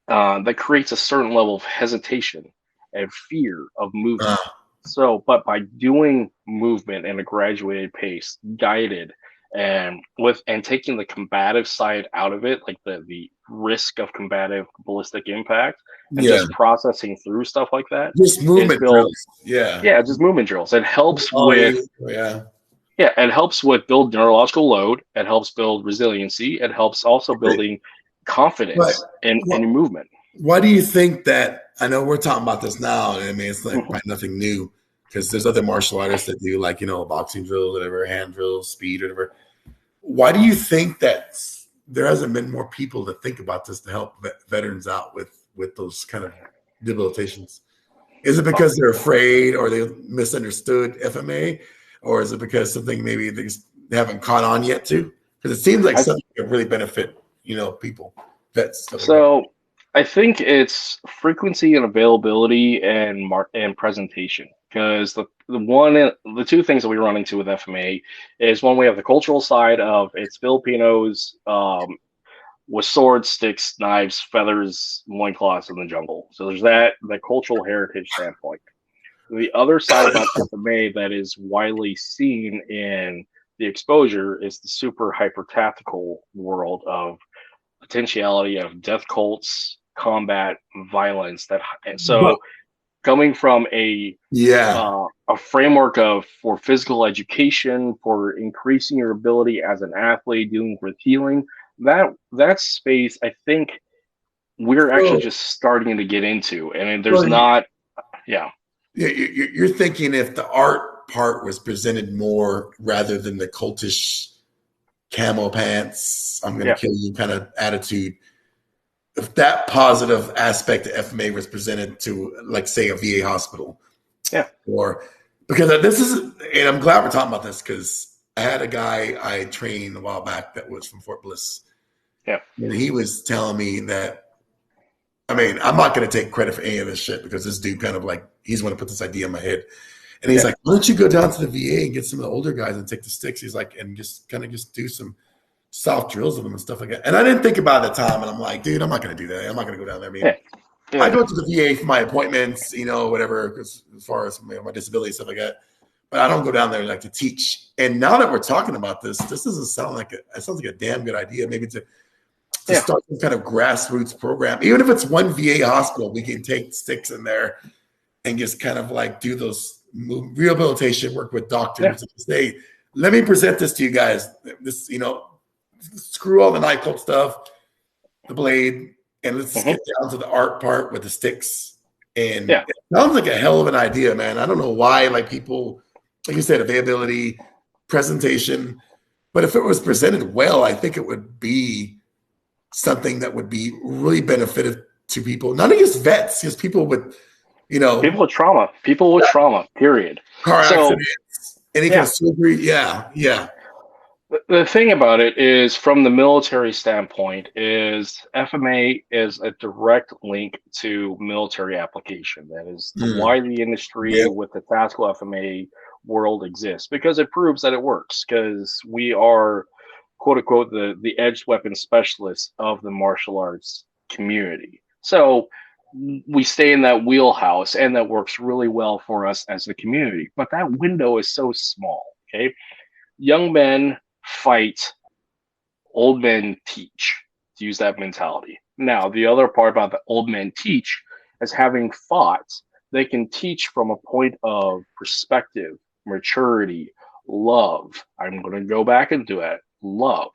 that creates a certain level of hesitation and fear of movement. So, but by doing movement in a graduated pace, guided, and taking the combative side out of it, like the risk of combative ballistic impact, and Yeah. just processing through stuff like that, Just is movement built. drills. Yeah. Yeah, just movement drills. It helps Oh, with yeah. yeah, it helps with build neurological load. It helps build resiliency. It helps also building But confidence in your movement. why do you think that? I know we're talking about this now, and I mean, it's like Mhm. probably nothing new because there's other martial artists that do like, boxing drills, whatever, hand drills, speed, whatever. Why do you think that there hasn't been more people to think about this to help veterans out with those kind of debilitations? Is it because they're afraid or they misunderstood FMA, or is it because something maybe they haven't caught on yet to? Because it seems like I, something that really benefit, people, vets, stuff like that. so I think it's frequency and availability and presentation. Because the two things that we run into with FMA is one, we have the cultural side of it's Filipinos, with swords, sticks, knives, feathers, loincloths in the jungle. So there's that cultural heritage standpoint. The other side about FMA that is widely seen in the exposure is the super hyper tactical world of potentiality of death cults, combat, violence. But So coming from yeah, a framework of for physical education, for increasing your ability as an athlete, dealing with healing, that space, I think we're actually so, just starting to get into, and there's so not, yeah, you're thinking if the art part was presented more rather than the cultish camo pants, I'm going to yeah, kill you kind of attitude. If that positive aspect of FMA was presented to, like, say, a VA hospital, yeah, or because this is, and I'm glad we're talking about this because I had a guy I trained a while back that was from Fort Bliss, yeah, and he was telling me that. I mean, I'm not going to take credit for any of this shit because this dude kind of like he's the one to put this idea in my head, and he's yeah, like, "Why don't you go down to the VA and get some of the older guys and take the sticks?" He's like, and just kind of just do some soft drills with them and stuff like that. And I didn't think about it at the time, and I'm like, dude, I'm not going to do that. I'm not going to go down there. I mean, yeah, I yeah. go to the VA for my appointments, whatever, because as far as my disability stuff like that. But I don't go down there like to teach. And now that we're talking about this doesn't sound like it sounds like a damn good idea. Maybe to to start some kind of grassroots program. Even if it's one VA hospital, we can take sticks in there and just kind of like do those rehabilitation work with doctors and say, let me present this to you guys. This, screw all the night club stuff, the blade, and let's get down to the art part with the sticks. And it sounds like a hell of an idea, man. I don't know why, like people, like you said, availability, presentation, but if it was presented well, I think it would be something that would be really beneficial to people, not just vets, just people with, people with trauma, period. Car accidents, any kind of surgery. Yeah. The thing about it is, from the military standpoint, is FMA is a direct link to military application. That is why the industry with the tactical FMA world exists, because it proves that it works, because we are, quote unquote, the edged weapon specialists of the martial arts community. So we stay in that wheelhouse, and that works really well for us as a community. But that window is so small. Okay, young men fight, old men teach, to use that mentality. Now, the other part about the old men teach is, having fought, they can teach from a point of perspective, maturity, love. I'm going to go back into it, love.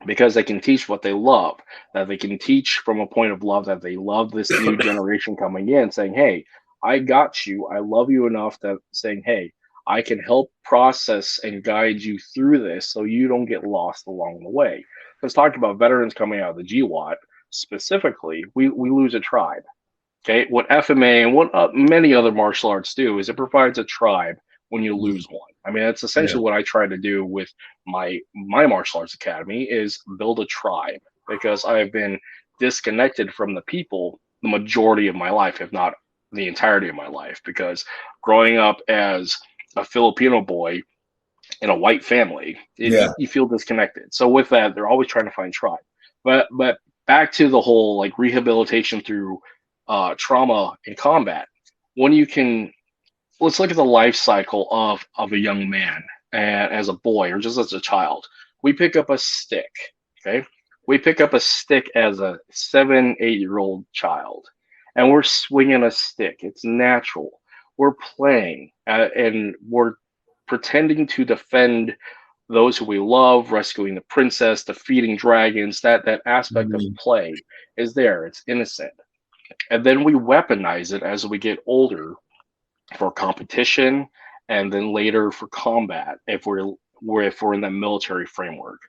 Because they can teach what they love, that they can teach from a point of love, that they love this new generation coming in, saying, hey, I got you. I love you enough that saying, hey, I can help process and guide you through this so you don't get lost along the way. Let's talk about veterans coming out of the GWAT specifically. We lose a tribe. Okay, what FMA and what many other martial arts do is it provides a tribe when you lose one. I mean, that's essentially what I try to do with my martial arts academy, is build a tribe, because I have been disconnected from the people the majority of my life, if not the entirety of my life, because growing up as a Filipino boy in a white family, you feel disconnected. So with that, they're always trying to find tribe. But back to the whole like rehabilitation through trauma in combat. When you can, let's look at the life cycle of a young man, and as a boy or just as a child. We pick up a stick. Okay, we pick up a stick as a 7-8-year-old child, and we're swinging a stick. It's natural. We're playing, and we're pretending to defend those who we love, rescuing the princess, defeating dragons. That aspect of play is there. It's innocent. And then we weaponize it as we get older for competition, and then later for combat if we're in the military framework.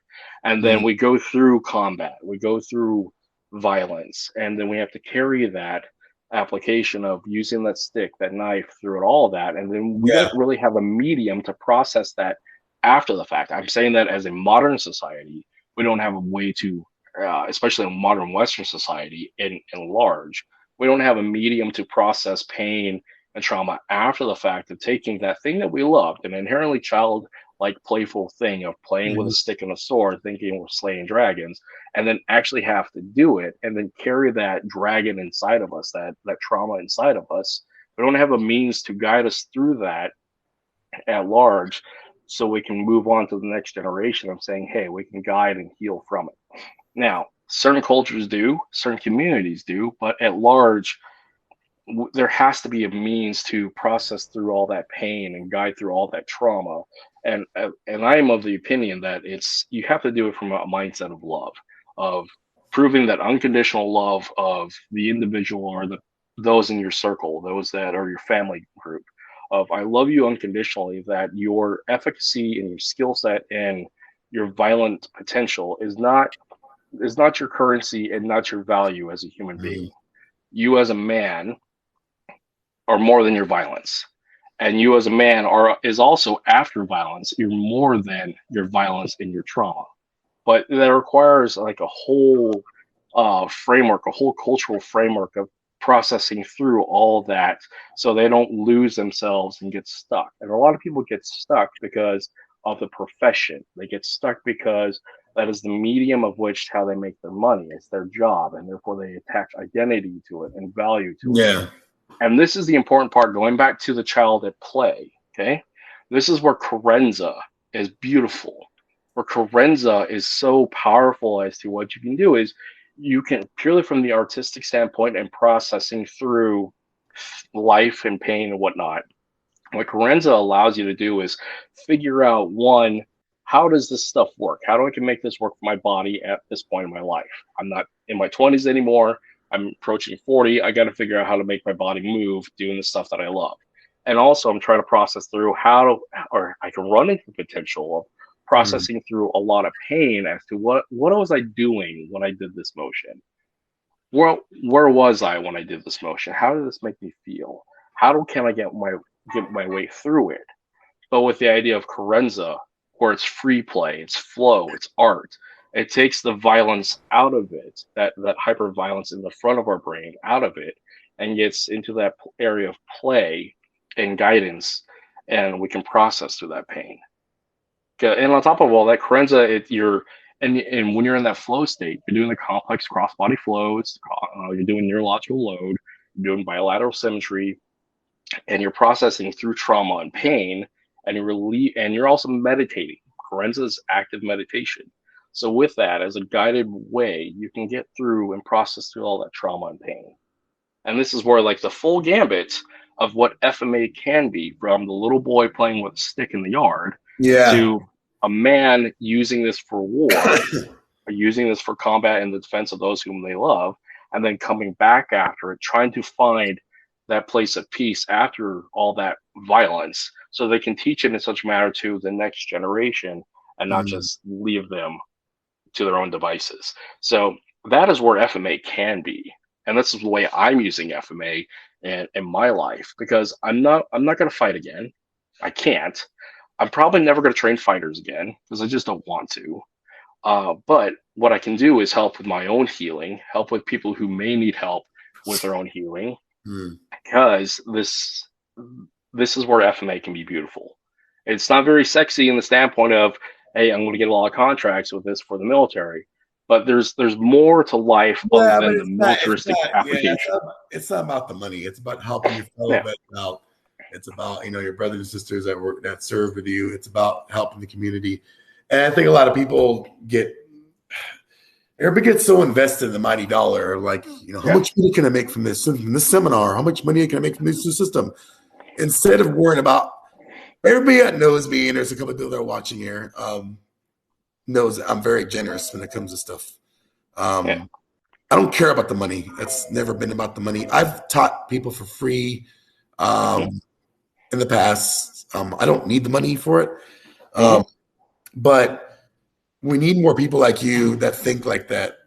And then we go through combat, we go through violence, and then we have to carry that application of using that stick, that knife, through it, all that. And then we don't really have a medium to process that after the fact. I'm saying that as a modern society, we don't have a way to, especially in modern Western society in large, we don't have a medium to process pain and trauma after the fact of taking that thing that we loved, an inherently childlike, playful thing of playing with a stick and a sword, thinking we're slaying dragons, and then actually have to do it, and then carry that dragon inside of us, that trauma inside of us. We don't have a means to guide us through that at large, so we can move on to the next generation of saying, hey, we can guide and heal from it. Now, certain cultures do, certain communities do, but at large, there has to be a means to process through all that pain and guide through all that trauma. And I am of the opinion that you have to do it from a mindset of love, of proving that unconditional love of the individual, or those in your circle, those that are your family group, of I love you unconditionally, that your efficacy and your skill set and your violent potential is not your currency and not your value as a human being. You as a man are more than your violence, and you as a man is also after violence. You're more than your violence and your trauma. But that requires like a whole framework, a whole cultural framework of processing through all that, so they don't lose themselves and get stuck. And a lot of people get stuck because of the profession. They get stuck because that is the medium of which how they make their money. It's their job, and therefore they attach identity to it and value to it. And this is the important part, going back to the child at play. Okay, this is where Carenza is beautiful. where Carenza is so powerful as to what you can do is you can purely from the artistic standpoint and processing through life and pain and whatnot. What Carenza allows you to do is figure out one, how does this stuff work? How do I can make this work for my body at this point in my life? I'm not in my 20s anymore. I'm approaching 40. I got to figure out how to make my body move doing the stuff that I love. And also, I'm trying to process through or I can run into the potential of Mm. processing through a lot of pain as to what was I doing when I did this motion? Where was I when I did this motion? How did this make me feel? Can I get my way through it? But with the idea of Carenza, where it's free play, it's flow, it's art, it takes the violence out of it, that hyper violence in the front of our brain out of it, and gets into that area of play and guidance, and we can process through that pain. And on top of all that, Carenza, and when you're in that flow state, you're doing the complex cross body flows, you're doing neurological load, you're doing bilateral symmetry, and you're processing through trauma and pain, and you're also meditating. Carenza is active meditation. So with that, as a guided way, you can get through and process through all that trauma and pain. And this is where like the full gambit of what FMA can be, from the little boy playing with a stick in the yard Yeah. to a man using this for war, or using this for combat and the defense of those whom they love, and then coming back after it, trying to find that place of peace after all that violence, so they can teach it in such a manner to the next generation and not Mm. just leave them to their own devices. So that is where FMA can be. And this is the way I'm using FMA in my life, because I'm not going to fight again. I can't. I'm probably never going to train fighters again because I just don't want to. But what I can do is help with my own healing, help with people who may need help with their own healing, Mm. because this is where FMA can be beautiful. It's not very sexy in the standpoint of, hey, I'm going to get a lot of contracts with this for the military, but there's more to life other Yeah, but than the militaristic application. it's not about the money. It's about helping your fellow Yeah, vets out. It's about, your brothers and sisters that serve with you. It's about helping the community. And I think a lot of people everybody gets so invested in the mighty dollar, like, how yeah, much money can I make from this seminar? How much money can I make from this system? Instead of worrying about everybody that knows me, and there's a couple of people that are watching here, knows that I'm very generous when it comes to stuff. yeah. I don't care about the money. It's never been about the money. I've taught people for free Mm-hmm, in the past. I don't need the money for it. mm-hmm, But we need more people like you that think like that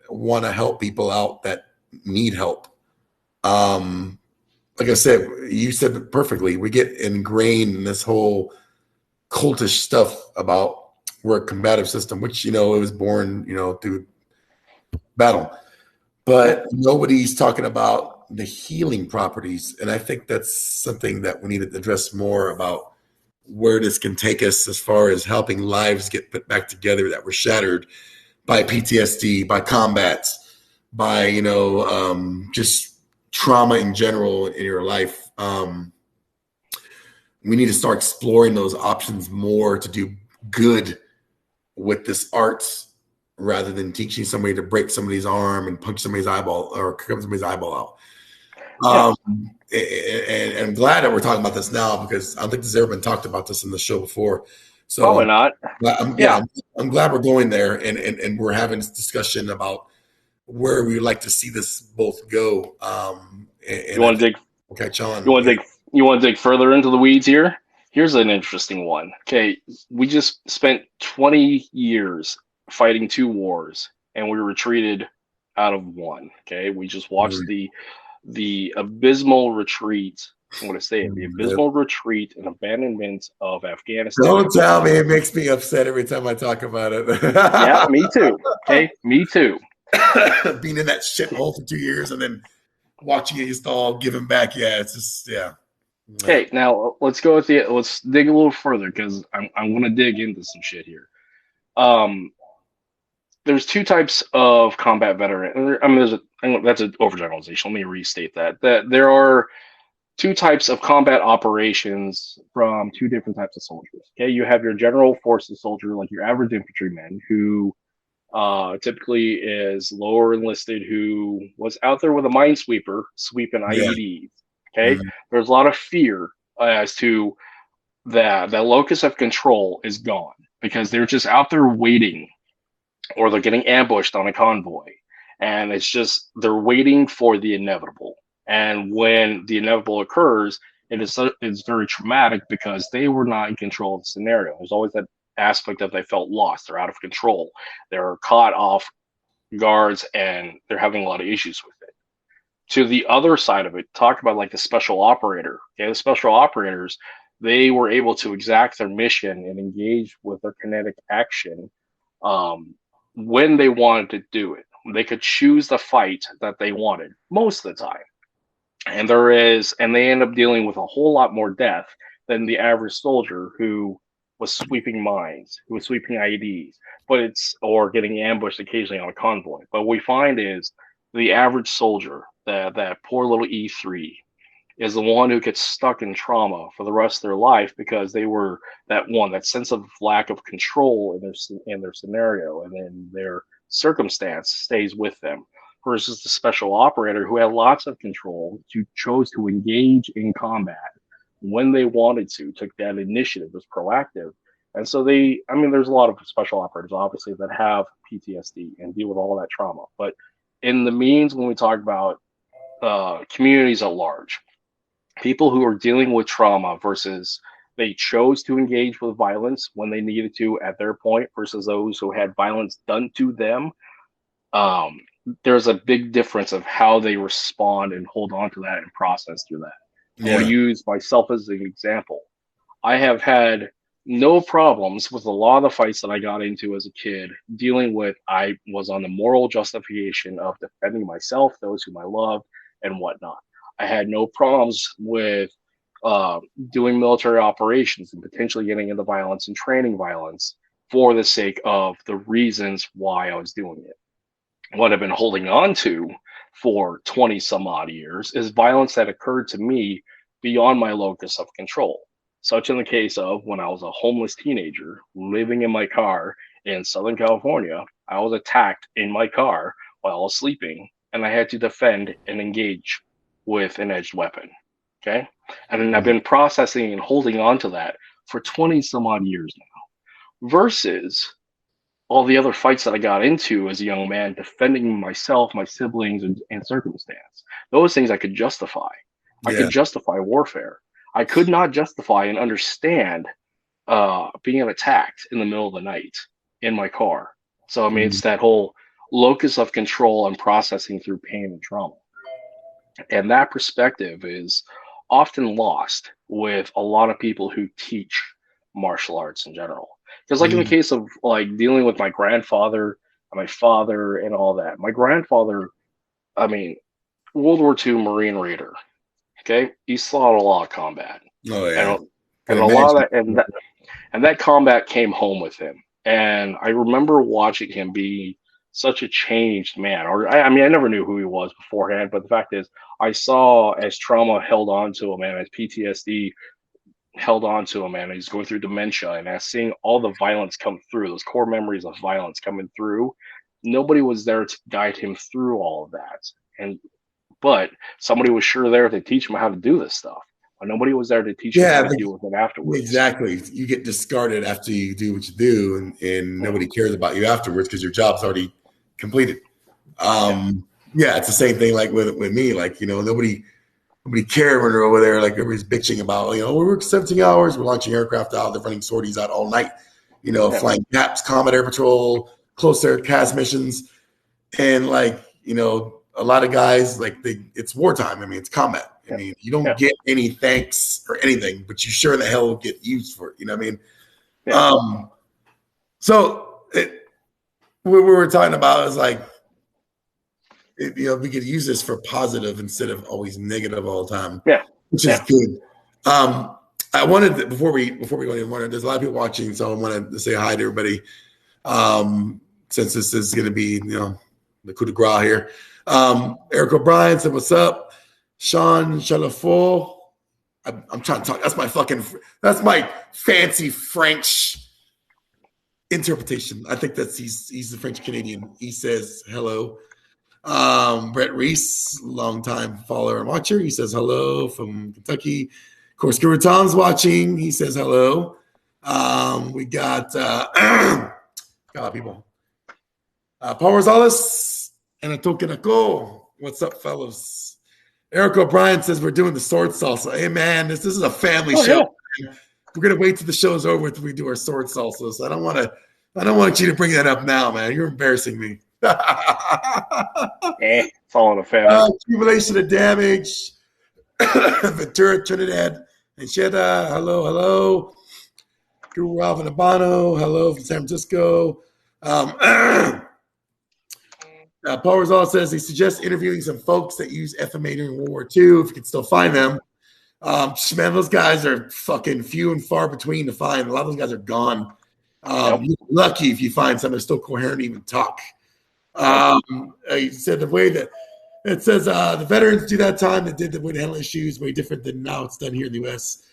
want to help people out that need help. Like I said, you said it perfectly. We get ingrained in this whole cultish stuff about we're a combative system, which, it was born, through battle. yeah. But nobody's talking about the healing properties. And I think that's something that we need to address more about, where this can take us as far as helping lives get put back together that were shattered by PTSD, by combats, by, just trauma in general in your life. We need to start exploring those options more to do good with this art, rather than teaching somebody to break somebody's arm and punch somebody's eyeball or cut somebody's eyeball out. Yeah. And I'm glad that we're talking about this now, because I don't think this has ever been talked about this in the show before. Probably So not. Yeah. I'm glad we're going there, and we're having this discussion about where we would like to see this both go. You And I want to think, dig? okay, You John, want to dig? You want to dig further into the weeds here? Here's an interesting one. Okay, we just spent 20 years fighting two wars, and we retreated out of one. Okay, we just watched the abysmal retreat. I'm going to say it: the abysmal retreat and abandonment of Afghanistan don't after tell me. 9/11. It makes me upset every time I talk about it. Yeah, me too. Okay, me too. Being in that shithole for 2 years and then watching it install, giving back. Yeah, it's just, yeah. Okay, now let's let's dig a little further, because I'm going to dig into some shit here. Um, there's two types of combat veteran. I mean, that's an overgeneralization. Let me restate that. That there are two types of combat operations from two different types of soldiers. Okay, you have your general forces soldier, like your average infantryman, who typically is lower enlisted, who was out there with a minesweeper sweeping Yeah. IEDs. Okay, there's a lot of fear as to that locus of control is gone because they're just out there waiting, or they're getting ambushed on a convoy, and it's just they're waiting for the inevitable. And when the inevitable occurs, it's very traumatic because they were not in control of the scenario. There's always that aspect that they felt lost. They're out of control. They're caught off guards, and they're having a lot of issues with it. To the other side of it, talk about like the special operator. Okay, the special operators, they were able to exact their mission and engage with their kinetic action when they wanted to do it. They could choose the fight that they wanted most of the time. And they end up dealing with a whole lot more death than the average soldier who was sweeping mines, who was sweeping IEDs, or getting ambushed occasionally on a convoy. But what we find is the average soldier, that poor little E3, is the one who gets stuck in trauma for the rest of their life because they were that sense of lack of control in their scenario, and then their circumstance stays with them. Versus the special operator, who had lots of control, who chose to engage in combat when they wanted to, took that initiative, was proactive. And so there's a lot of special operators, obviously, that have PTSD and deal with all that trauma. But in the means, when we talk about communities at large, people who are dealing with trauma versus they chose to engage with violence when they needed to at their point versus those who had violence done to them, there's a big difference of how they respond and hold on to that and process through that. Yeah. I want to use myself as an example. I have had no problems with a lot of the fights that I got into as a kid dealing with. I was on the moral justification of defending myself, those whom I loved, and whatnot. I had no problems with doing military operations and potentially getting into violence and training violence for the sake of the reasons why I was doing it. What I've been holding on to for 20 some odd years is violence that occurred to me beyond my locus of control. Such in the case of when I was a homeless teenager living in my car in Southern California. I was attacked in my car while I was sleeping, and I had to defend and engage with an edged weapon. Okay. And I've been processing and holding on to that for 20 some odd years now, versus all the other fights that I got into as a young man, defending myself, my siblings, and circumstance. Those things I could justify. I could justify warfare. I could not justify and understand being attacked in the middle of the night in my car. So, it's that whole locus of control and processing through pain and trauma. And that perspective is often lost with a lot of people who teach martial arts in general. Because in the case of like dealing with my grandfather and my father and all that, my grandfather, World War II Marine Raider, okay, he saw a lot of combat. Oh yeah, and a lot of that, and that combat came home with him. And I remember watching him be such a changed man. I never knew who he was beforehand, but the fact is, I saw as trauma held on to him and as PTSD held on to him, and he's going through dementia, and as seeing all the violence come through, those core memories of violence coming through, nobody was there to guide him through all of that. But somebody was sure there to teach him how to do this stuff. But nobody was there to teach him how to deal with it afterwards. Exactly. You get discarded after you do what you do, and nobody cares about you afterwards because your job's already completed. It's the same thing like with me. Like, nobody cared when they're over there. Like everybody's bitching about, we work 17 hours. We're launching aircraft out. They're running sorties out all night. Flying CAPS, Combat Air Patrol, close air CAS missions, and a lot of guys it's wartime. It's combat. You don't get any thanks or anything, but you sure the hell get used for it. So what we were talking about is we could use this for positive instead of always negative all the time, which is good. I wanted to, before we go any more, there's a lot of people watching, so I wanted to say hi to everybody. Since this is going to be, the coup de grace here. Eric O'Brien said, "What's up?" Sean Chalafo I'm trying to talk. That's my fancy French interpretation. I think he's the French Canadian. He says hello. Brett Reese, longtime follower and watcher. He says hello from Kentucky. Of course, Guru Tom's watching. He says hello. We got a lot of people. Paul Rosales and Atoka Nicole. What's up, fellows? Eric O'Brien says we're doing the sword salsa. Hey, man, this is a family show. Yeah. We're gonna wait till the show's over until we do our sword salsa. So I don't want you to bring that up now, man. You're embarrassing me. Falling a family. Accumulation of damage. Ventura, Trinidad, and Sheda. Hello. Guru Alvin Abano. Hello from San Francisco. Paul Rosal says he suggests interviewing some folks that use FMA during World War II, if you can still find them. Man, those guys are fucking few and far between to find. A lot of those guys are gone. You're lucky if you find some that are still coherent, even talk. He said the way that it says the veterans do that time that did the way to handle issues way different than now it's done here in the U.S.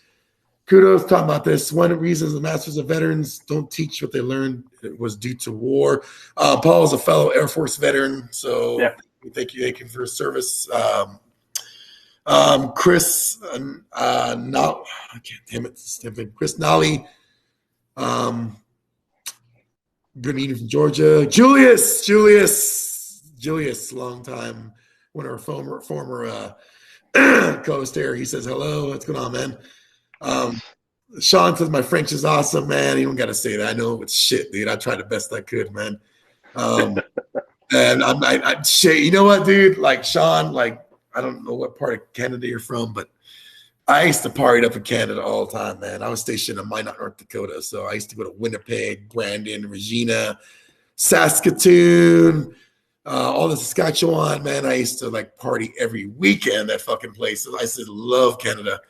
Kudos talking about this. One of the reasons the masters of veterans don't teach what they learned was due to war. Paul is a fellow Air Force veteran, so thank you for his service. Chris, Chris Nolly, good evening from Georgia. Julius, long time, one of our former co-host there. He says hello. What's going on, man? Sean says my French is awesome, man. You don't got to say that. I know it's shit, dude. I tried the best I could, man. And I you know what, dude? Like Sean, like I don't know what part of Canada you're from, but I used to party up in Canada all the time, man. I was stationed in Minot, North Dakota, so I used to go to Winnipeg, Brandon, Regina, Saskatoon, all the Saskatchewan, man. I used to like party every weekend at fucking places. I used to love Canada.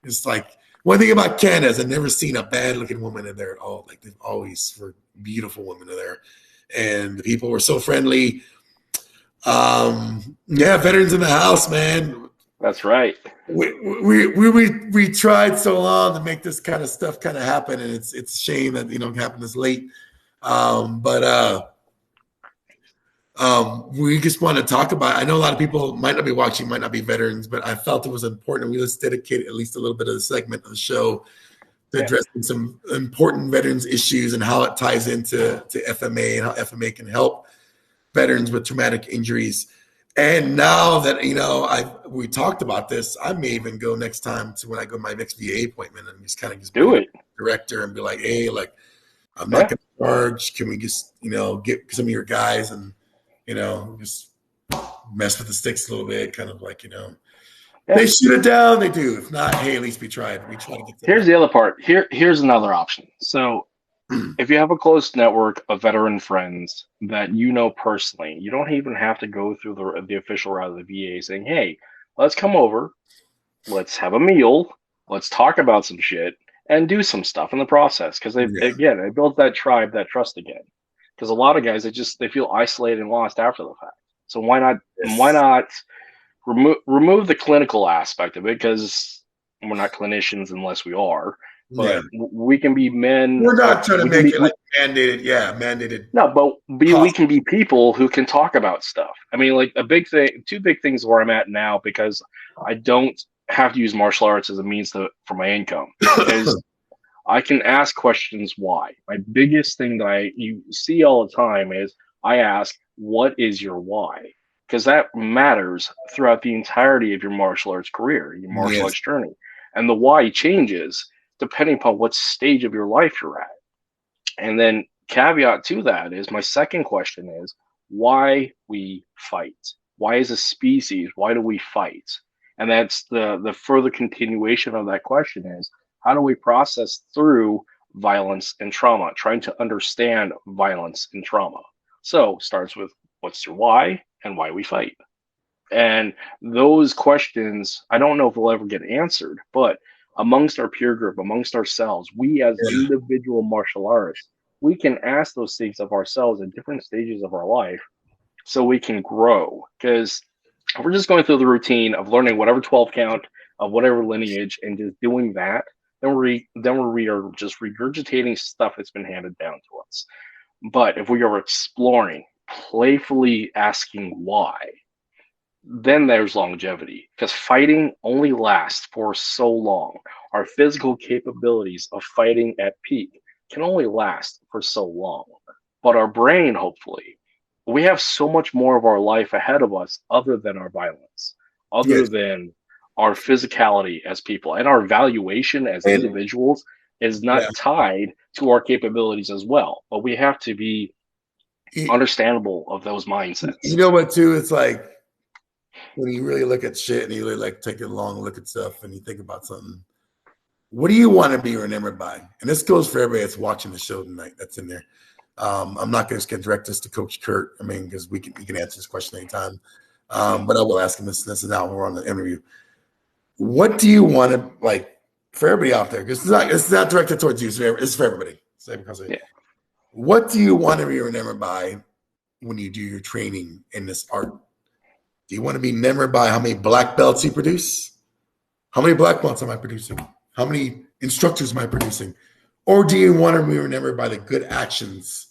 It's like one thing about Canada is I've never seen a bad looking woman in there at all. Like they've always were beautiful women in there, and the people were so friendly. Veterans in the house, man. That's right. We tried so long to make this kind of stuff kind of happen, and it's a shame that it happened this late. We just want to talk about. I know a lot of people might not be watching, might not be veterans, but I felt it was important. We just dedicated at least a little bit of the segment of the show to addressing some important veterans issues and how it ties into FMA and how FMA can help veterans with traumatic injuries. And now that we talked about this, I may even go next time to when I go to my next VA appointment and just kind of do it, director, and be like, hey, like I'm not going to charge. Can we just get some of your guys and just mess with the sticks a little bit, kind of like they shoot it down. They do. If not, hey, at least we tried. We try to get. Here's the other part. Here's another option. So. If you have a close network of veteran friends that you know personally, you don't even have to go through the official route of the VA saying, hey, let's come over, let's have a meal, let's talk about some shit, and do some stuff in the process. Because they built that tribe, that trust again. Because a lot of guys, they feel isolated and lost after the fact. So why not remove the clinical aspect of it? Because we're not clinicians unless we are. But we can be men. We're not trying to make it like mandated. Yeah, mandated. No, but we can be people who can talk about stuff. I mean, like two big things where I'm at now, because I don't have to use martial arts as a means for my income. Because I can ask questions why. My biggest thing that you see all the time is I ask, what is your why? Because that matters throughout the entirety of your martial arts career, your martial arts journey. And the why changes depending upon what stage of your life you're at. And then caveat to that is my second question is why we fight. Why as a species, why do we fight? And that's the further continuation of that question is how do we process through violence and trauma, trying to understand violence and trauma. So starts with what's your why and why we fight. And those questions, I don't know if they'll ever get answered, but amongst our peer group, amongst ourselves, we as individual martial artists, we can ask those things of ourselves at different stages of our life so we can grow. Because we're just going through the routine of learning whatever 12 count of whatever lineage and just doing that, then we are just regurgitating stuff that's been handed down to us. But if we are exploring, playfully asking why, then there's longevity, because fighting only lasts for so long. Our physical capabilities of fighting at peak can only last for so long. But our brain, hopefully, we have so much more of our life ahead of us other than our violence, other Yes. than our physicality as people, and our valuation as And individuals is yeah, not tied to our capabilities as well. But we have to be you, understandable of those mindsets. you know what too? It's like when you really look at shit and you really like take a long look at stuff and you think about something. What do you want to be remembered by? And this goes for everybody that's watching the show tonight. That's in there. I'm not going to direct this to Coach Kurt. I mean, because we can answer this question anytime. But I will ask him this. This is now we're on the interview. What do you want to like for everybody out there? Because it's not directed towards you. It's for everybody. Yeah. What do you want to be remembered by when you do your training in this art? Do you want to be remembered by how many black belts you produce? How many black belts am I producing? How many instructors am I producing? Or do you want to be remembered by the good actions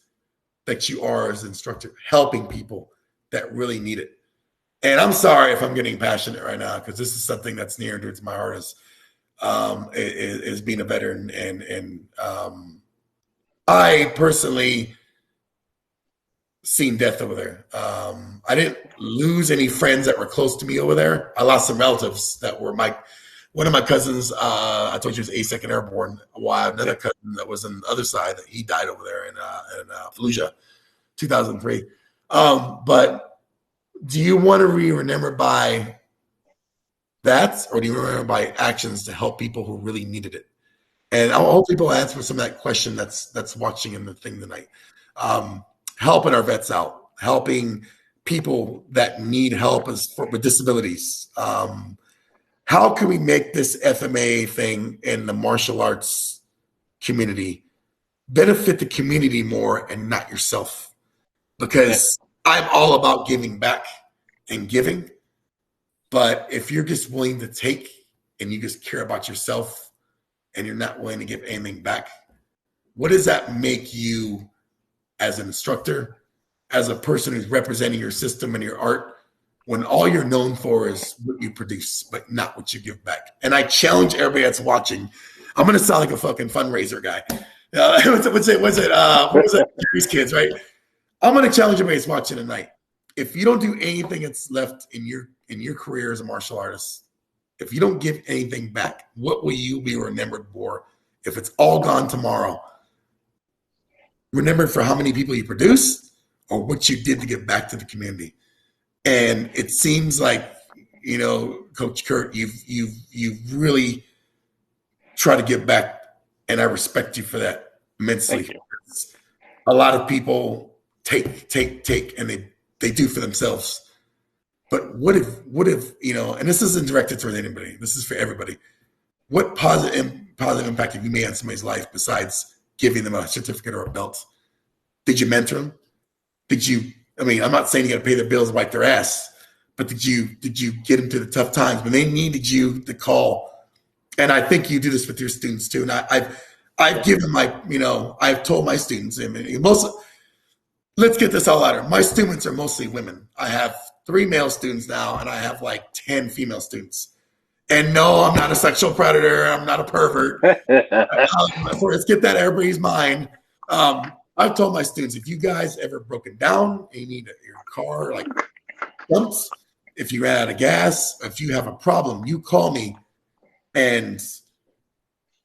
that you are as an instructor, helping people that really need it? And I'm sorry if I'm getting passionate right now, because this is something that's near and dear to my heart is being a veteran. And I personally seen death over there. I didn't lose any friends that were close to me over there. I lost some relatives that were one of my cousins. I told you was 82nd Airborne. Another cousin that was on the other side, he died over there in Fallujah, 2003. But do you want to be remembered by that, or do you remember by actions to help people who really needed it? And I hope people answer some of that question that's watching in the thing tonight. Helping our vets out, helping people that need help with disabilities. How can we make this FMA thing in the martial arts community benefit the community more and not yourself? Because I'm all about giving back and giving. But if you're just willing to take and you just care about yourself and you're not willing to give anything back, what does that make you as an instructor, as a person who's representing your system and your art, when all you're known for is what you produce, but not what you give back? And I challenge everybody that's watching. I'm going to sound like a fucking fundraiser guy. What was it? These kids, right? I'm going to challenge everybody that's watching tonight. If you don't do anything that's left in your career as a martial artist, if you don't give anything back, what will you be remembered for if it's all gone tomorrow? Remembered for how many people you produce or what you did to give back to the community. And it seems like, Coach Kurt, you've really tried to give back, and I respect you for that immensely. Thank you. A lot of people take, and they do for themselves. But what if, and this isn't directed toward anybody, this is for everybody. What positive impact have you made on somebody's life besides giving them a certificate or a belt? Did you mentor them? I'm not saying you got to pay their bills and wipe their ass, but did you get them to the tough times when they needed you to call? And I think you do this with your students too. And I've given I've told my students, let's get this all out of. My students are mostly women. I have 3 male students now, and I have like 10 female students. And no, I'm not a sexual predator. I'm not a pervert. Let's get that out of everybody's mind. I've told my students, if you guys ever broken down and you need your car like dumps, if you ran out of gas, if you have a problem, you call me and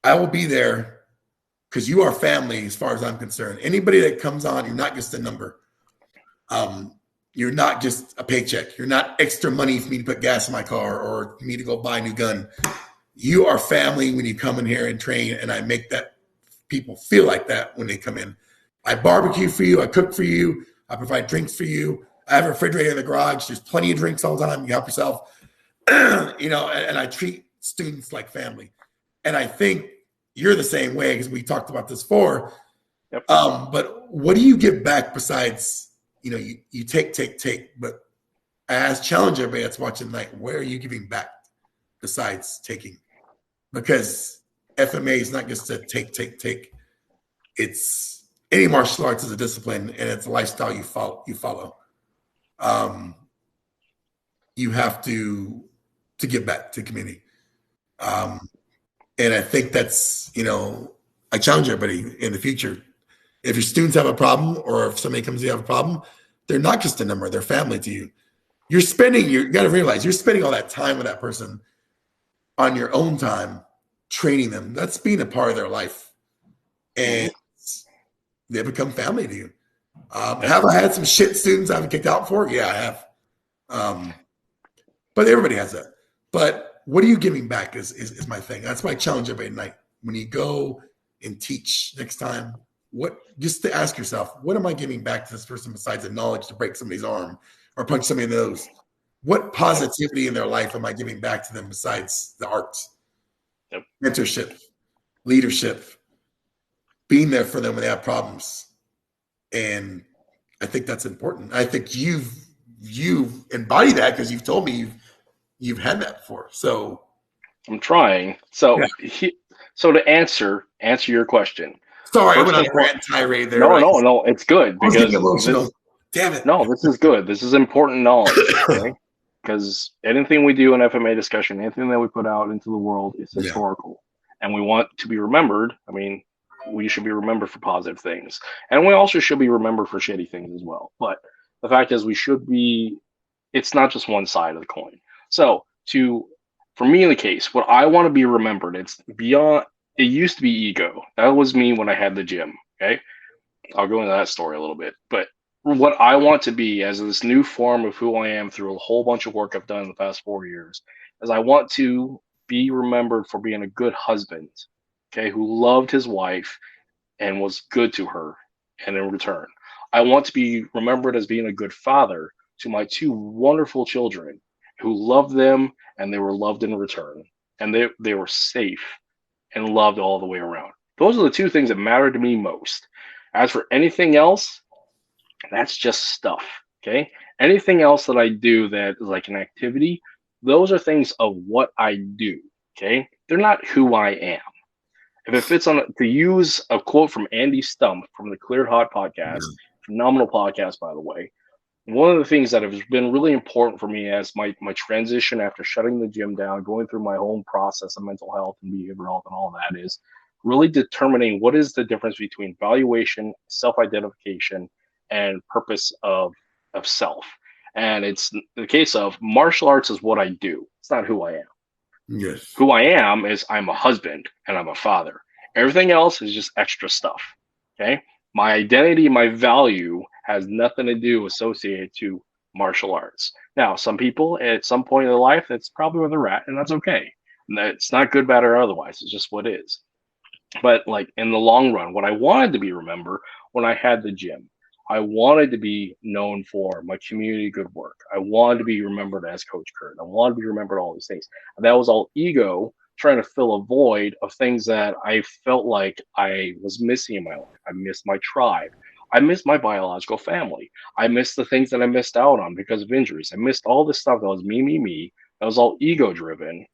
I will be there, because you are family as far as I'm concerned. Anybody that comes on, you're not just a number. You're not just a paycheck. You're not extra money for me to put gas in my car or for me to go buy a new gun. You are family when you come in here and train, and I make that people feel like that when they come in. I barbecue for you. I cook for you. I provide drinks for you. I have a refrigerator in the garage. There's plenty of drinks all the time. You help yourself. And I treat students like family. And I think you're the same way, because we talked about this before. Yep. But what do you give back besides, you take, but I challenge everybody that's watching tonight, where are you giving back? besides taking, because FMA is not just a take. It's any martial arts is a discipline, and it's a lifestyle you follow. You have to give back to the community. And I think that's, I challenge everybody in the future. If your students have a problem, or if somebody comes to you have a problem, they're not just a number, they're family to you. You got to realize you're spending all that time with that person on your own time, training them. That's being a part of their life. And they become family to you. Have I had some shit students I've been kicked out for? Yeah, I have. But everybody has that. But what are you giving back is my thing. That's my challenge every night. When you go and teach next time, just to ask yourself, what am I giving back to this person besides the knowledge to break somebody's arm or punch somebody in the nose? What positivity in their life am I giving back to them besides the arts? Yep. Mentorship, leadership, being there for them when they have problems. And I think that's important. I think you've embodied that because you've told me you've had that before. So I'm trying. So so to answer your question. Sorry, I went on a rant tirade there. No, it's good because damn it. No, this is good. This is important knowledge. Okay? Because anything we do in FMA discussion, anything that we put out into the world is historical. And we want to be remembered. I mean, we should be remembered for positive things. And we also should be remembered for shitty things as well. But the fact is it's not just one side of the coin. So for me in the case, what I want to be remembered, it's beyond, it used to be ego. That was me when I had the gym. Okay. I'll go into that story a little bit, but what I want to be as this new form of who I am through a whole bunch of work I've done in the past 4 years is I want to be remembered for being a good husband, okay, who loved his wife and was good to her. And in return, I want to be remembered as being a good father to my 2 wonderful children who loved them and they were loved in return. And they were safe and loved all the way around. Those are the 2 things that matter to me most. As for anything else, that's just stuff, okay? Anything else that I do that is like an activity, those are things of what I do, okay? They're not who I am. If it fits on, to use a quote from Andy Stump from the Cleared Hot podcast, phenomenal podcast, by the way, one of the things that has been really important for me as my transition after shutting the gym down, going through my own process of mental health and behavioral health and all that is really determining what is the difference between valuation, self-identification, and purpose of self. And it's the case of martial arts is what I do. It's not who I am. Yes. Who I am is I'm a husband and I'm a father. Everything else is just extra stuff. Okay. My identity, my value has nothing to do associated to martial arts. Now, some people at some point in their life, that's probably where they're at, and that's okay. And it's not good, bad, or otherwise. It's just what it is. But like in the long run, what I wanted to be remembered when I had the gym, I wanted to be known for my community good work. I wanted to be remembered as Coach Kurt. I wanted to be remembered all these things. And that was all ego trying to fill a void of things that I felt like I was missing in my life. I missed my tribe. I missed my biological family. I missed the things that I missed out on because of injuries. I missed all this stuff that was me. That was all ego driven.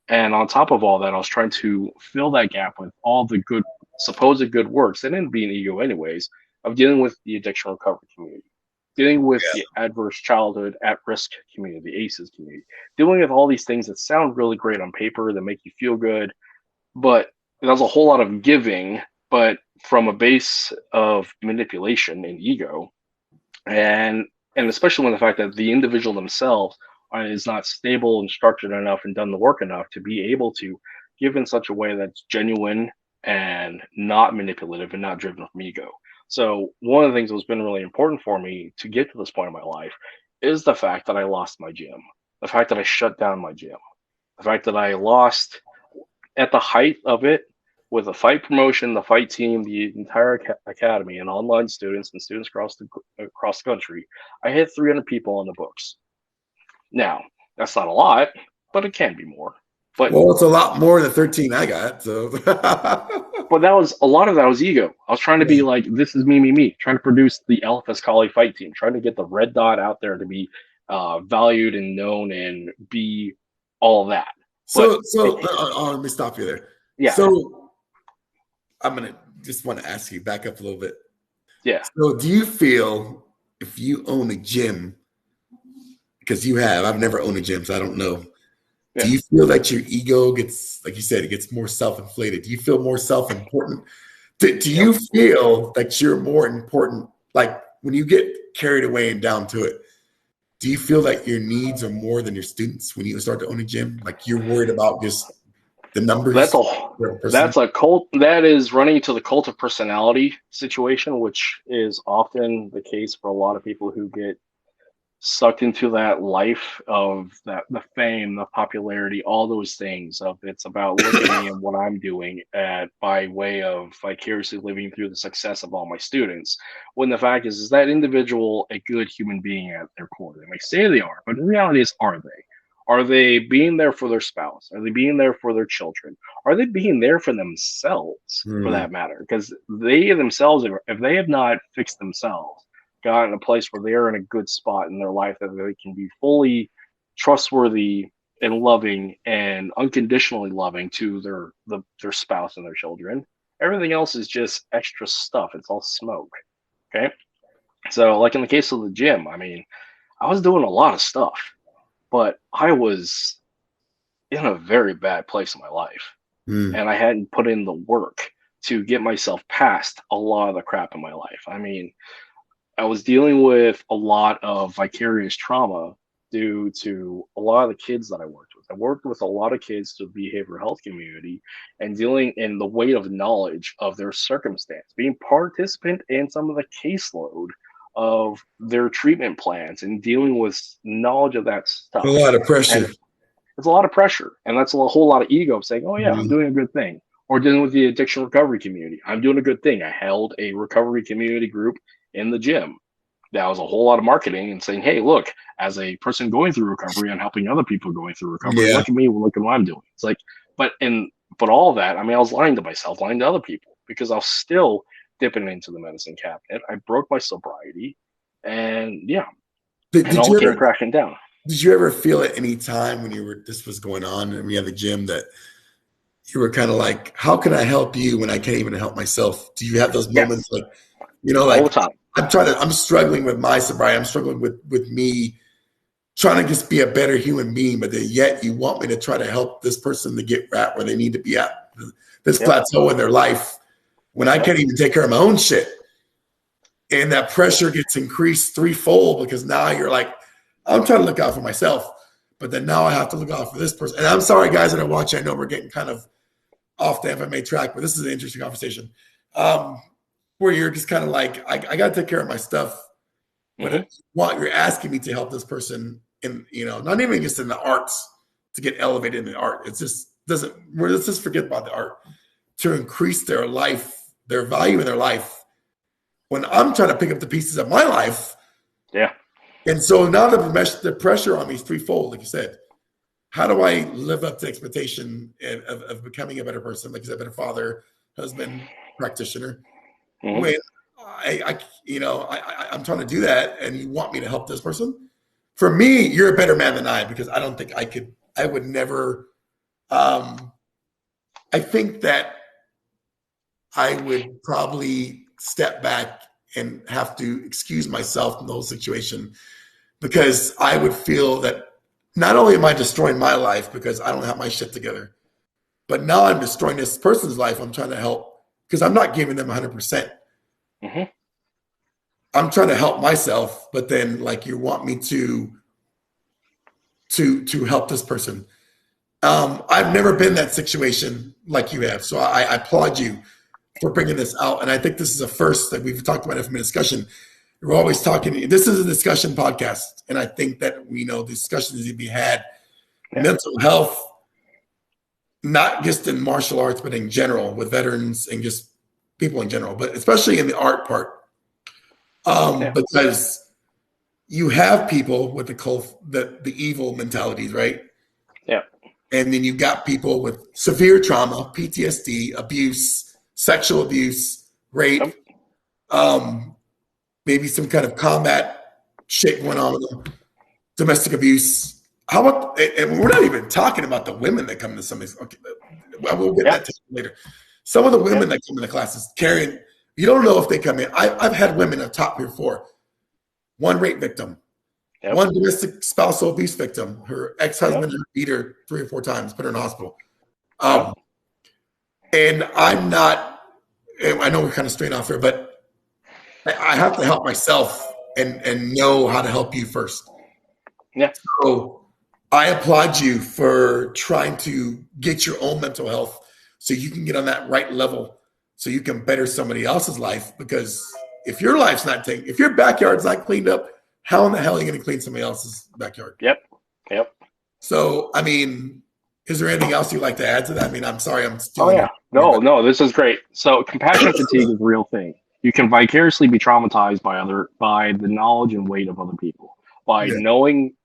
And on top of all that, I was trying to fill that gap with all the good, supposed good works. They didn't be an ego anyways, of dealing with the addiction recovery community, dealing with the adverse childhood at-risk community, the ACEs community, dealing with all these things that sound really great on paper, that make you feel good, but there's a whole lot of giving, but from a base of manipulation and ego, and especially when the fact that the individual themselves is not stable and structured enough and done the work enough to be able to give in such a way that's genuine and not manipulative and not driven from ego. So one of the things that's been really important for me to get to this point in my life is the fact that I lost my gym, the fact that I shut down my gym, the fact that I lost at the height of it with the fight promotion, the fight team, the entire academy, and online students and students across the country. I had 300 people on the books. Now, that's not a lot, but it can be more. But well, it's a lot more than 13 I got. So, but that was a lot of that was ego. I was trying to be like, this is me, trying to produce the Alphas Kali fight team, trying to get the red dot out there to be valued and known and be all that. So, But let me stop you there. yeah, So, I'm gonna just want to ask you back up a little bit. yeah. So, do you feel if you own a gym, because you have, I've never owned a gym, so I don't know. Do Yeah. you feel that your ego gets, like you said, it gets more self-inflated? Do you feel more self-important? Do Yep. you feel that you're more important? Like when you get carried away and down to it, do you feel that your needs are more than your students when you start to own a gym? Like you're worried about just the That's numbers a for a person? that's a cult. That is running into the cult of personality situation, which is often the case for a lot of people who get sucked into that life of that the fame, the popularity, all those things of it's about look at me and what I'm doing at by way of vicariously living through the success of all my students. When the fact is that individual a good human being at their core? They may say they are, but the reality is, are they? Are they being there for their spouse? Are they being there for their children? Are they being there for themselves, for Hmm. that matter? Because they themselves, if they have not fixed themselves, got in a place where they're in a good spot in their life that they can be fully trustworthy and loving and unconditionally loving to their spouse and their children. Everything else is just extra stuff. It's all smoke. Okay. So like in the case of the gym, I mean, I was doing a lot of stuff, but I was in a very bad place in my life. Hmm. And I hadn't put in the work to get myself past a lot of the crap in my life. I mean, I was dealing with a lot of vicarious trauma due to a lot of the kids that I worked with. I worked with a lot of kids to the behavioral health community and dealing in the weight of knowledge of their circumstance, being participant in some of the caseload of their treatment plans and dealing with knowledge of that A stuff. lot of And pressure. it's a lot of pressure. And that's a whole lot of ego of saying, oh, yeah, I'm Hmm. doing a good thing. Or dealing with the addiction recovery community. I'm doing a good thing. I held a recovery community group in the gym. That was a whole lot of marketing and saying, hey, look, as a person going through recovery and helping other people going through recovery, Yeah. look at me, look at what I'm doing. It's like, but all of that, I mean, I was lying to myself, lying to other people because I was still dipping into the medicine cabinet. I broke my sobriety, and yeah, Did, it did all you came ever crashing down. did you ever feel at any time when you were this was going on and we had the gym that you were kind of like, how can I help you when I can't even help myself? Do you have those moments Yes, like, all the like time. I'm struggling with my sobriety. I'm struggling with me trying to just be a better human being, but then yet you want me to try to help this person to get right where they need to be at this Yep, plateau in their life when I yep, can't even take care of my own shit. And that pressure gets increased threefold because now you're like, I'm trying to look out for myself, but then now I have to look out for this person. And I'm sorry, guys that are watching. I know we're getting kind of off the FMA track, but this is an interesting conversation. Um, where you're just kind of like, I got to take care of my stuff, hmm, but what you're asking me to help this person in, not even just in the arts to get elevated in the art. It's just doesn't. Let's just forget about the art to increase their life, their value in their life. When I'm trying to pick up the pieces of my life, yeah, and so now the pressure on me is threefold. Like you said, how do I live up to expectation of becoming a better person, like you said, a better father, husband, practitioner? hmm, When I'm trying to do that, and you want me to help this person. For me, you're a better man than I because I don't think I could. I would never. Um, I think that I would probably step back and have to excuse myself from the whole situation because I would feel that not only am I destroying my life because I don't have my shit together, but now I'm destroying this person's life. I'm trying to help because I'm not giving them 100%. hmm, I'm trying to help myself, but then like you want me to help this person. I've never been in that situation like you have, so I applaud you for bringing this out. And I think this is a first that we've talked about it from a discussion. We're always talking. This is a discussion podcast, and I think that discussions need to be had. yeah, Mental health, not just in martial arts, but in general with veterans and just people in general, but especially in the art part, yeah, because you have people with the evil mentalities, right? yeah, And then you got people with severe trauma, PTSD, abuse, sexual abuse, rape, yep, um, maybe some kind of combat shit going on with them, domestic abuse. How about, and we're not even talking about the women that come to some of these. Okay, we'll get Yep. that to later. Some of the women Yep. that come into classes carrying, you don't know if they come in. I've had women up top before. One rape victim, Yep. one domestic spousal abuse victim. Her ex-husband Yep. beat her 3 or 4 times, put her in the hospital. Yep. And I'm not, I know we're kind of straight off here, but I have to help myself and know how to help you first. Yeah. So I applaud you for trying to get your own mental health so you can get on that right level so you can better somebody else's life. Because if your life's not taken, if your backyard's not cleaned up, how in the hell are you going to clean somebody else's backyard? Yep. Yep. So, I mean, is there anything else you'd like to add to that? I mean, I'm sorry I'm Oh stealing yeah. your. No, this is great. So compassion fatigue is a real thing. You can vicariously be traumatized by the knowledge and weight of other people. By Yeah. knowing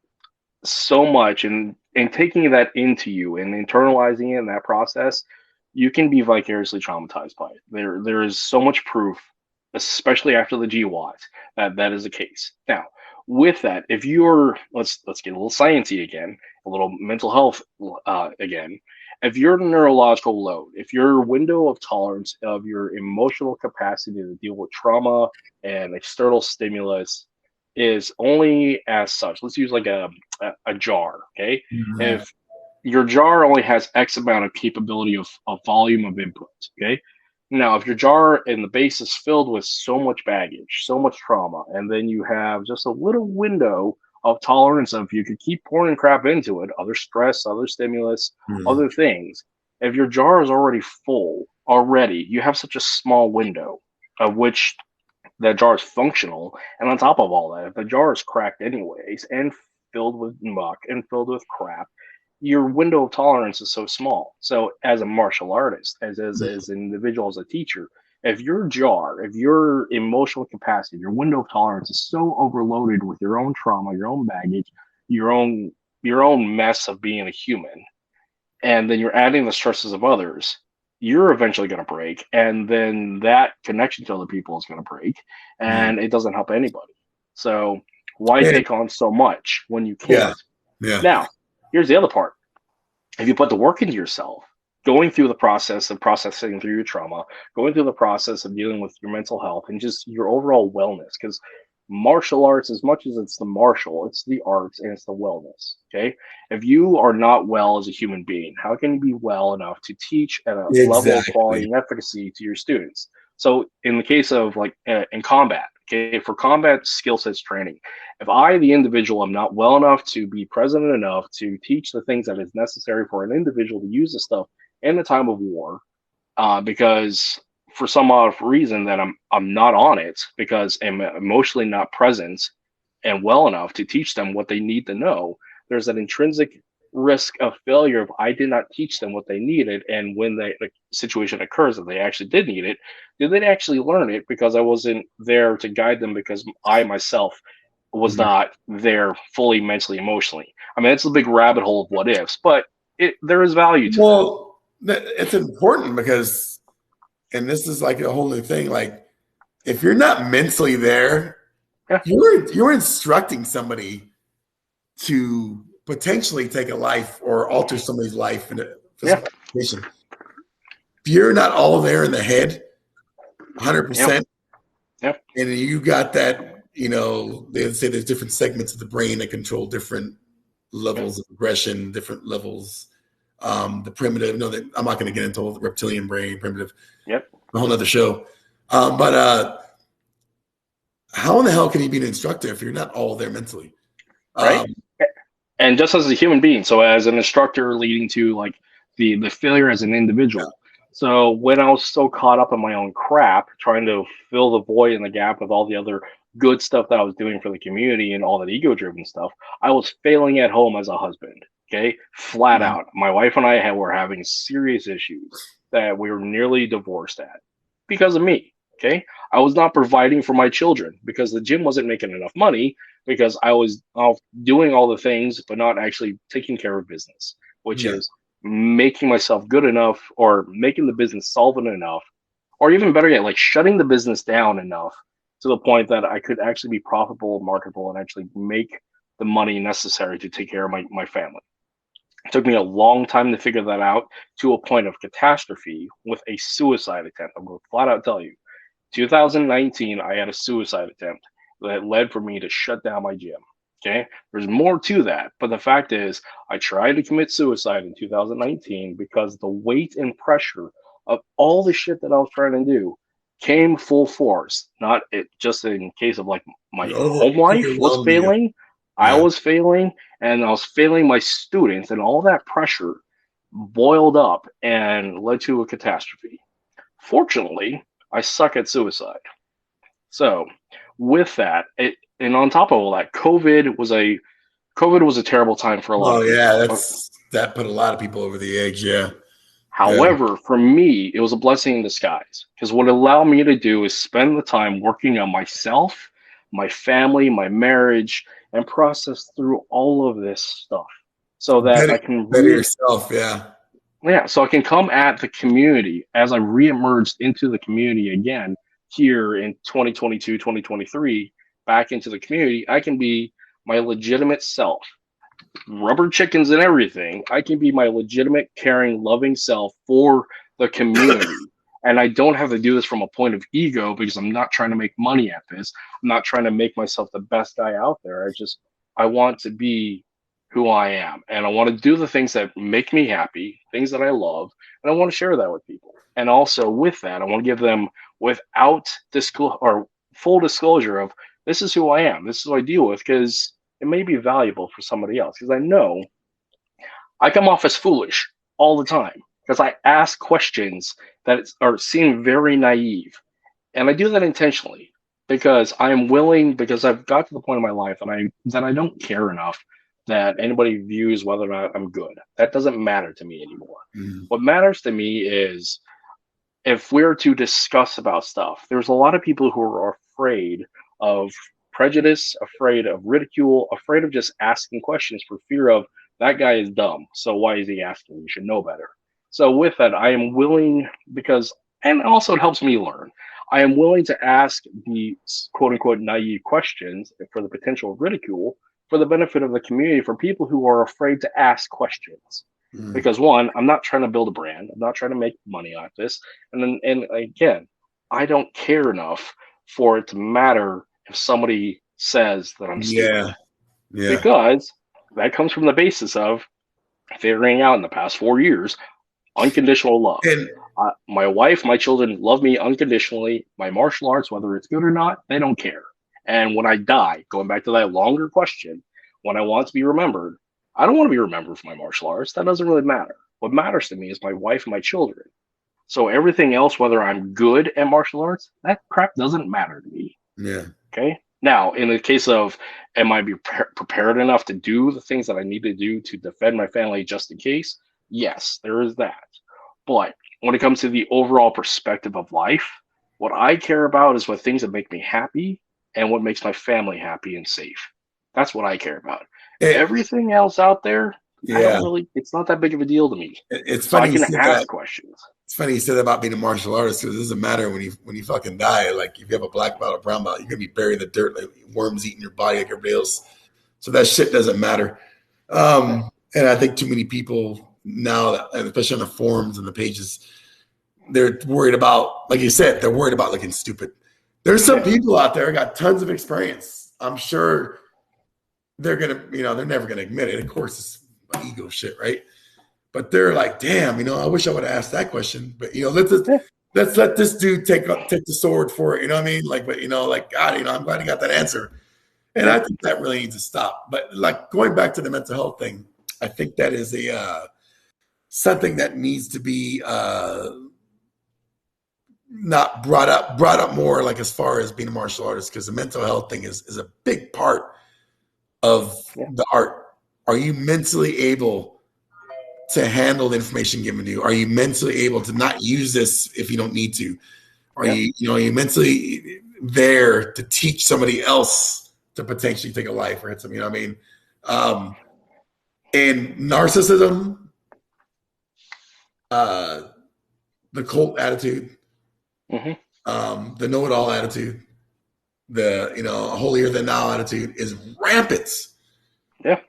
so much and taking that into you and internalizing it in that process, you can be vicariously traumatized by it. There is so much proof, especially after the GWAS, that that is the case. Now, with that, if you're let's get a little sciencey again, a little mental health again. If your neurological load, if your window of tolerance of your emotional capacity to deal with trauma and external stimulus is only as such, let's use like a jar, okay? Mhm. If your jar only has X amount of capability of volume of input, okay? Now, if your jar and the base is filled with so much baggage, so much trauma, and then you have just a little window of tolerance of you could keep pouring crap into it, other stress, other stimulus, Mhm. other things. If your jar is already full, already, you have such a small window of which that jar is functional. And on top of all that, if the jar is cracked anyways and filled with muck and filled with crap, your window of tolerance is so small. So as a martial artist, as an individual, as a teacher, if your jar, if your emotional capacity, your window of tolerance is so overloaded with your own trauma, your own baggage, your own your own mess of being a human, and then you're adding the stresses of others, you're eventually going to break. And then that connection to other people is going to break, Mhm. and it doesn't help anybody. So why And take on so much when you yeah, can't? yeah, Now, here's the other part. If you put the work into yourself, going through the process of processing through your trauma, going through the process of dealing with your mental health and just your overall wellness, because martial arts, as much as it's the martial, it's the arts and it's the wellness. Okay. If you are not well as a human being, how can you be well enough to teach at a level of quality exactly. and efficacy to your students? So, in the case of like in combat, okay, for combat skill sets training, if I, the individual, am not well enough to be present enough to teach the things that is necessary for an individual to use the stuff in the time of war, because for some odd reason that I'm not on it because I'm emotionally not present and well enough to teach them what they need to know, there's an intrinsic risk of failure if I did not teach them what they needed. And when the situation occurs that they actually did need it, did they actually learn it because I wasn't there to guide them because I myself was Mhm. not there fully mentally, emotionally. I mean, it's a big rabbit hole of what ifs, but there is value to that. Well, it's important because, and this is like a whole new thing. Like, if you're not mentally there, Yeah, you're instructing somebody to potentially take a life or alter somebody's life in a yeah, physical application. If you're not all there in the head, yeah, 100%, yeah, and you got that, they say there's different segments of the brain that control different yeah, levels of aggression, different levels. The primitive, no, that I'm not going to get into the reptilian brain, primitive, yep, a whole other show. But how in the hell can you be an instructor if you're not all there mentally? right. Um, And just as a human being, so as an instructor, leading to like the failure as an yeah, individual. So when I was so caught up in my own crap, trying to fill the void and the gap with all the other good stuff that I was doing for the community and all that ego driven stuff, I was failing at home as a husband. Okay, flat mhm, out. My wife and I were having serious issues that we were nearly divorced at because of me. Okay, I was not providing for my children because the gym wasn't making enough money because I was doing all the things but not actually taking care of business, which yeah, is making myself good enough or making the business solvent enough, or even better yet, like shutting the business down enough to the point that I could actually be profitable, marketable, and actually make the money necessary to take care of my family. It took me a long time to figure that out, to a point of catastrophe with a suicide attempt. I'm going to flat out tell you. 2019, I had a suicide attempt that led for me to shut down my gym. Okay. There's more to that. But the fact is, I tried to commit suicide in 2019 because the weight and pressure of all the shit that I was trying to do came full force. Not it just in case of like my home life was Overwhelmed you. failing. I Yeah. was failing, and I was failing my students, and all that pressure boiled up and led to a catastrophe. Fortunately, I suck at suicide. So, with that, and on top of all that, COVID was a terrible time for a lot Oh of yeah, people. that put a lot of people over the edge. Yeah. Yeah. However, for me, it was a blessing in disguise because what it allowed me to do is spend the time working on myself, my family, my marriage, and process through all of this stuff so that Better, I can better yourself. Yeah. yeah, so I can come at the community as I reemerged into the community again here in 2022, 2023, back into the community. I can be my legitimate self, rubber chickens and everything. I can be my legitimate, caring, loving self for the community. And I don't have to do this from a point of ego because I'm not trying to make money at this. I'm not trying to make myself the best guy out there. I want to be who I am. And I want to do the things that make me happy, things that I love. And I want to share that with people. And also with that, I want to give them without disclosure or full disclosure of this is who I am. This is what I deal with because it may be valuable for somebody else. Because I know I come off as foolish all the time because I ask questions that are seem very naive. And I do that intentionally because I am willing, because I've got to the point in my life that I don't care enough that anybody views whether or not I'm good. That doesn't matter to me anymore. Mm. What matters to me is if we're to discuss about stuff, there's a lot of people who are afraid of prejudice, afraid of ridicule, afraid of just asking questions for fear of that guy is dumb. So why is he asking? You should know better. So with that, I am willing because, and also it helps me learn. I am willing to ask the quote unquote naive questions for the potential of ridicule for the benefit of the community for people who are afraid to ask questions. Mm. Because one, I'm not trying to build a brand. I'm not trying to make money off this. And again, I don't care enough for it to matter if somebody says that I'm stupid. Yeah. Yeah. Because that comes from the basis of figuring out in the past 4 years unconditional love. And My wife, my children love me unconditionally. My martial arts, whether it's good or not, they don't care. And when I die, going back to that longer question, when I want to be remembered, I don't want to be remembered for my martial arts. That doesn't really matter. What matters to me is my wife and my children. So everything else, whether I'm good at martial arts, that crap doesn't matter to me. yeah. Okay. Now, in the case of, am I prepared enough to do the things that I need to do to defend my family just in case? Yes, there is that. But when it comes to the overall perspective of life, what I care about is what things that make me happy and what makes my family happy and safe. That's what I care about. It, Everything else out there, I yeah. don't really, it's not that big of a deal to me. It's So I funny you can said ask that. questions. It's funny you said that about being a martial artist because it doesn't matter when you fucking die. Like if you have a black belt or brown belt, you're gonna be buried in the dirt, like worms eating your body like everybody else. So that shit doesn't matter. And I think too many people now, especially on the forums and the pages, they're worried about, like you said, they're worried about looking stupid. There's some people out there got tons of experience. I'm sure they're gonna, they're never gonna admit it. Of course, it's ego shit, right? But they're like, damn, I wish I would have asked that question. But let's let this dude take the sword for it. You know what I mean? Like, but like God, I'm glad he got that answer. And I think that really needs to stop. But like going back to the mental health thing, I think that is a something that needs to be not brought up more, like as far as being a martial artist, because the mental health thing is a big part of the art. Are you mentally able to handle the information given to you? Are you mentally able to not use this if you don't need to? Are you mentally there to teach somebody else to potentially take a life or hit something? You know what I mean? And narcissism, the cult attitude, the know-it-all attitude, the holier than thou attitude is rampant Yeah.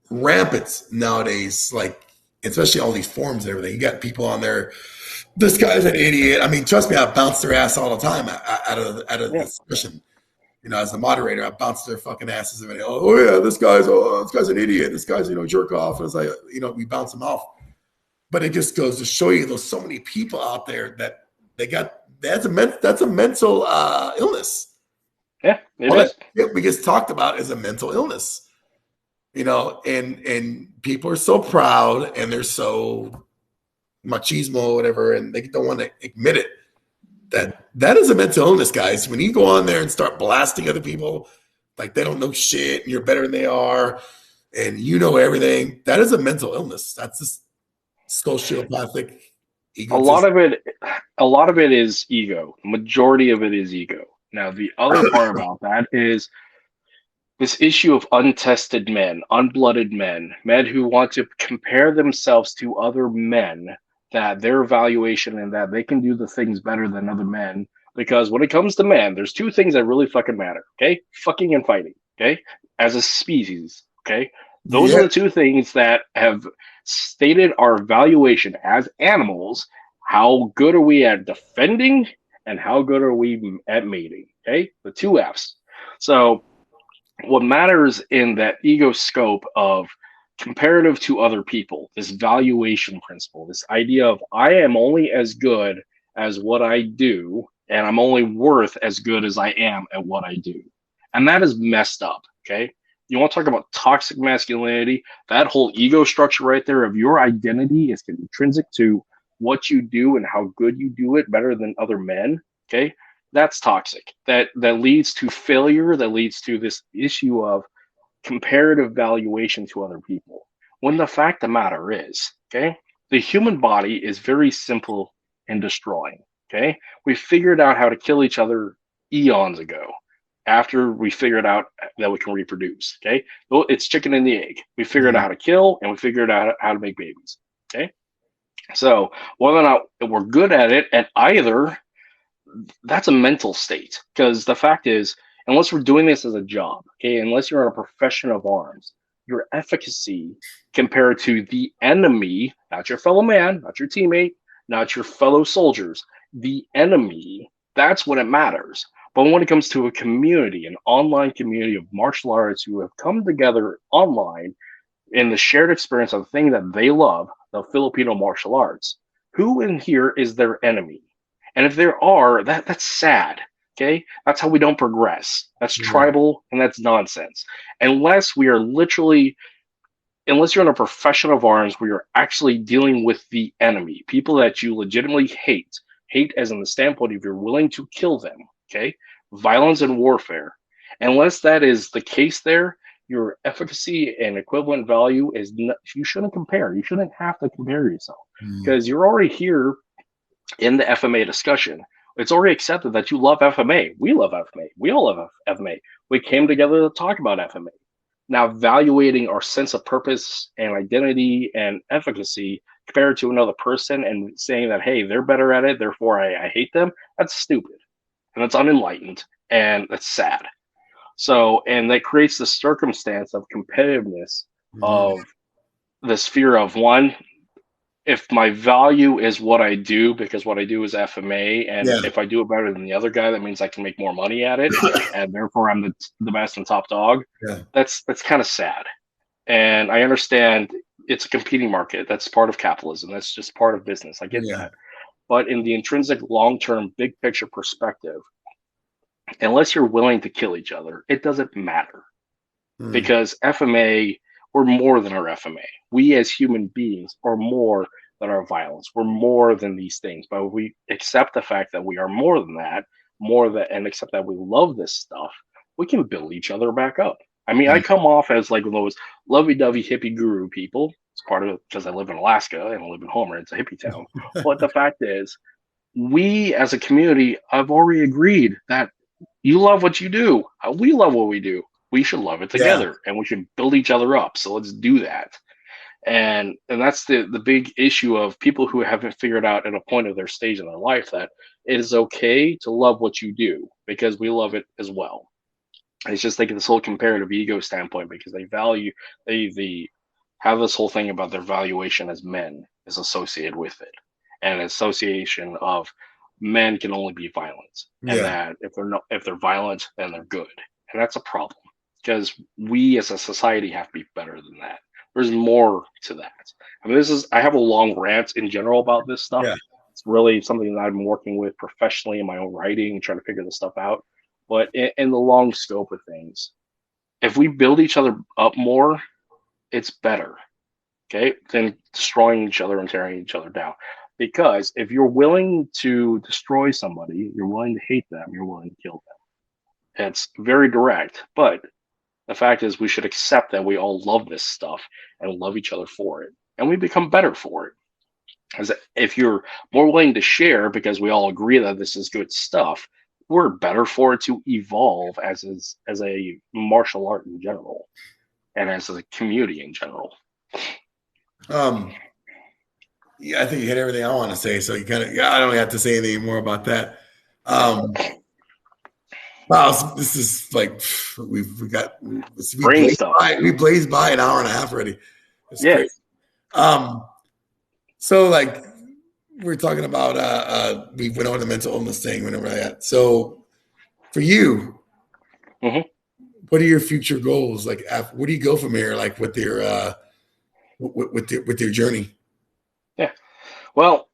Rampant nowadays, like especially all these forums and everything. You got people on there. This guy's an idiot. I mean, trust me, I bounce their ass all the time out of the Yeah. discussion. You know, as the moderator, I bounce their fucking asses. And oh yeah, this guy's an idiot. This guy's jerk off. And it's like we bounce them off. But it just goes to show you there's so many people out there that that's a mental illness. Yeah, it All is. that we just talked about is a mental illness. And people are so proud and they're so machismo, whatever, and they don't want to admit it. That is a mental illness, guys. When you go on there and start blasting other people like they don't know shit and you're better than they are and you know everything, that is a mental illness. That's just sociopathic A lot egotism. of it is ego. Majority of it is ego. Now, the other part about that is this issue of untested men, unblooded men, men who want to compare themselves to other men, that their evaluation and that they can do the things better than other men. Because when it comes to men, there's two things that really fucking matter. Okay, fucking and fighting. Okay, as a species. Okay, those are Yeah, the two things that have stated our evaluation as animals. How good are we at defending, and how good are we at mating? Okay, the two F's. So what matters in that ego scope of comparative to other people, this valuation principle, this idea of I am only as good as what I do, and I'm only worth as good as I am at what I do. And that is messed up. Okay. You want to talk about toxic masculinity? That whole ego structure right there of your identity is intrinsic to what you do and how good you do it better than other men. Okay, that's toxic. That leads to failure. That leads to this issue of comparative valuation to other people. When the fact of the matter is, okay, the human body is very simple in destroying. Okay, we figured out how to kill each other eons ago. After we figured out that we can reproduce. Okay, well, it's chicken and the egg. We figured out how to kill and we figured out how to make babies. Okay, so whether or not we're good at it at either, that's a mental state, because the fact is, unless we're doing this as a job, okay, unless you're in a profession of arms, your efficacy compared to the enemy, not your fellow man, not your teammate, not your fellow soldiers, the enemy, that's when it matters. But when it comes to a community, an online community of martial artists who have come together online in the shared experience of the thing that they love, the Filipino martial arts, who in here is their enemy? And if there are, that's sad. Okay, that's how we don't progress. That's yeah, tribal and that's nonsense. Unless we are literally, unless you're in a profession of arms where you're actually dealing with the enemy, people that you legitimately hate as in the standpoint of you're willing to kill them. Okay, violence and warfare. Unless that is the case, there, your efficacy and equivalent value is not, you shouldn't compare. You shouldn't have to compare yourself mm, because you're already here in the FMA discussion. It's already accepted that you love FMA. We love FMA. We all love FMA. We came together to talk about FMA. Now, evaluating our sense of purpose and identity and efficacy compared to another person and saying that, hey, they're better at it, therefore I hate them, that's stupid. And that's unenlightened. And that's sad. So, and that creates the circumstance of competitiveness, mm, of this fear of one, if my value is what I do, because what I do is FMA, and yeah, if I do it better than the other guy, that means I can make more money at it, and therefore I'm the best and top dog. yeah, That's kind of sad, and I understand it's a competing market. That's part of capitalism. That's just part of business. I get yeah, that, but in the intrinsic, long-term, big picture perspective, unless you're willing to kill each other, it doesn't matter mm, because FMA, we're more than our FMA. We as human beings are more than our violence. We're more than these things. But we accept the fact that we are more than that, more than, and accept that we love this stuff, we can build each other back up. I mean, I yeah, come off as like those lovey-dovey hippie guru people. It's part of it because I live in Alaska and I live in Homer. It's a hippie town. But the fact is, we as a community have already agreed that you love what you do. We love what we do. We should love it yeah, together and we should build each other up. So let's do that. And that's the big issue of people who haven't figured out at a point of their stage in their life that it is okay to love what you do because we love it as well. It's just like this whole comparative ego standpoint because they have this whole thing about their valuation as men is associated with it, and an association of men can only be violent, and Yeah. that if they're violent, then they're good, and that's a problem because we as a society have to be better than that. There's more to that. I mean, I have a long rant in general about this stuff. Yeah. It's really something that I've been working with professionally in my own writing, trying to figure this stuff out. But in the long scope of things, if we build each other up more, it's better, okay, than destroying each other and tearing each other down. Because if you're willing to destroy somebody, you're willing to hate them, you're willing to kill them. It's very direct, but the fact is we should accept that we all love this stuff and love each other for it, and we become better for it. As if you're more willing to share because we all agree that this is good stuff, we're better for it to evolve as a martial art in general and as a community in general. Um, yeah, I think you hit everything I want to say. So you kind of, yeah, I don't have to say anything more about that. Wow, this is like Brain stuff. we blazed by an hour and a half already. It's Yeah. crazy. So like we're talking about we went on the mental illness thing, whenever that. So for you, what are your future goals? Like, where do you go from here? Like with your with your journey? Yeah. Well,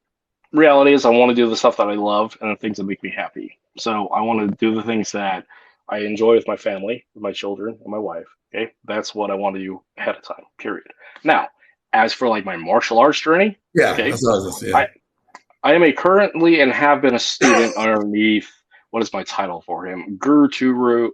reality is I want to do the stuff that I love and the things that make me happy. So I want to do the things that I enjoy with my family, with my children, and my wife. Okay. That's what I want to do ahead of time, period. Now, as for like my martial arts journey, Yeah, okay, that's what I was gonna say. I am a currently and have been a student underneath, what is my title for him? Guru Tuhan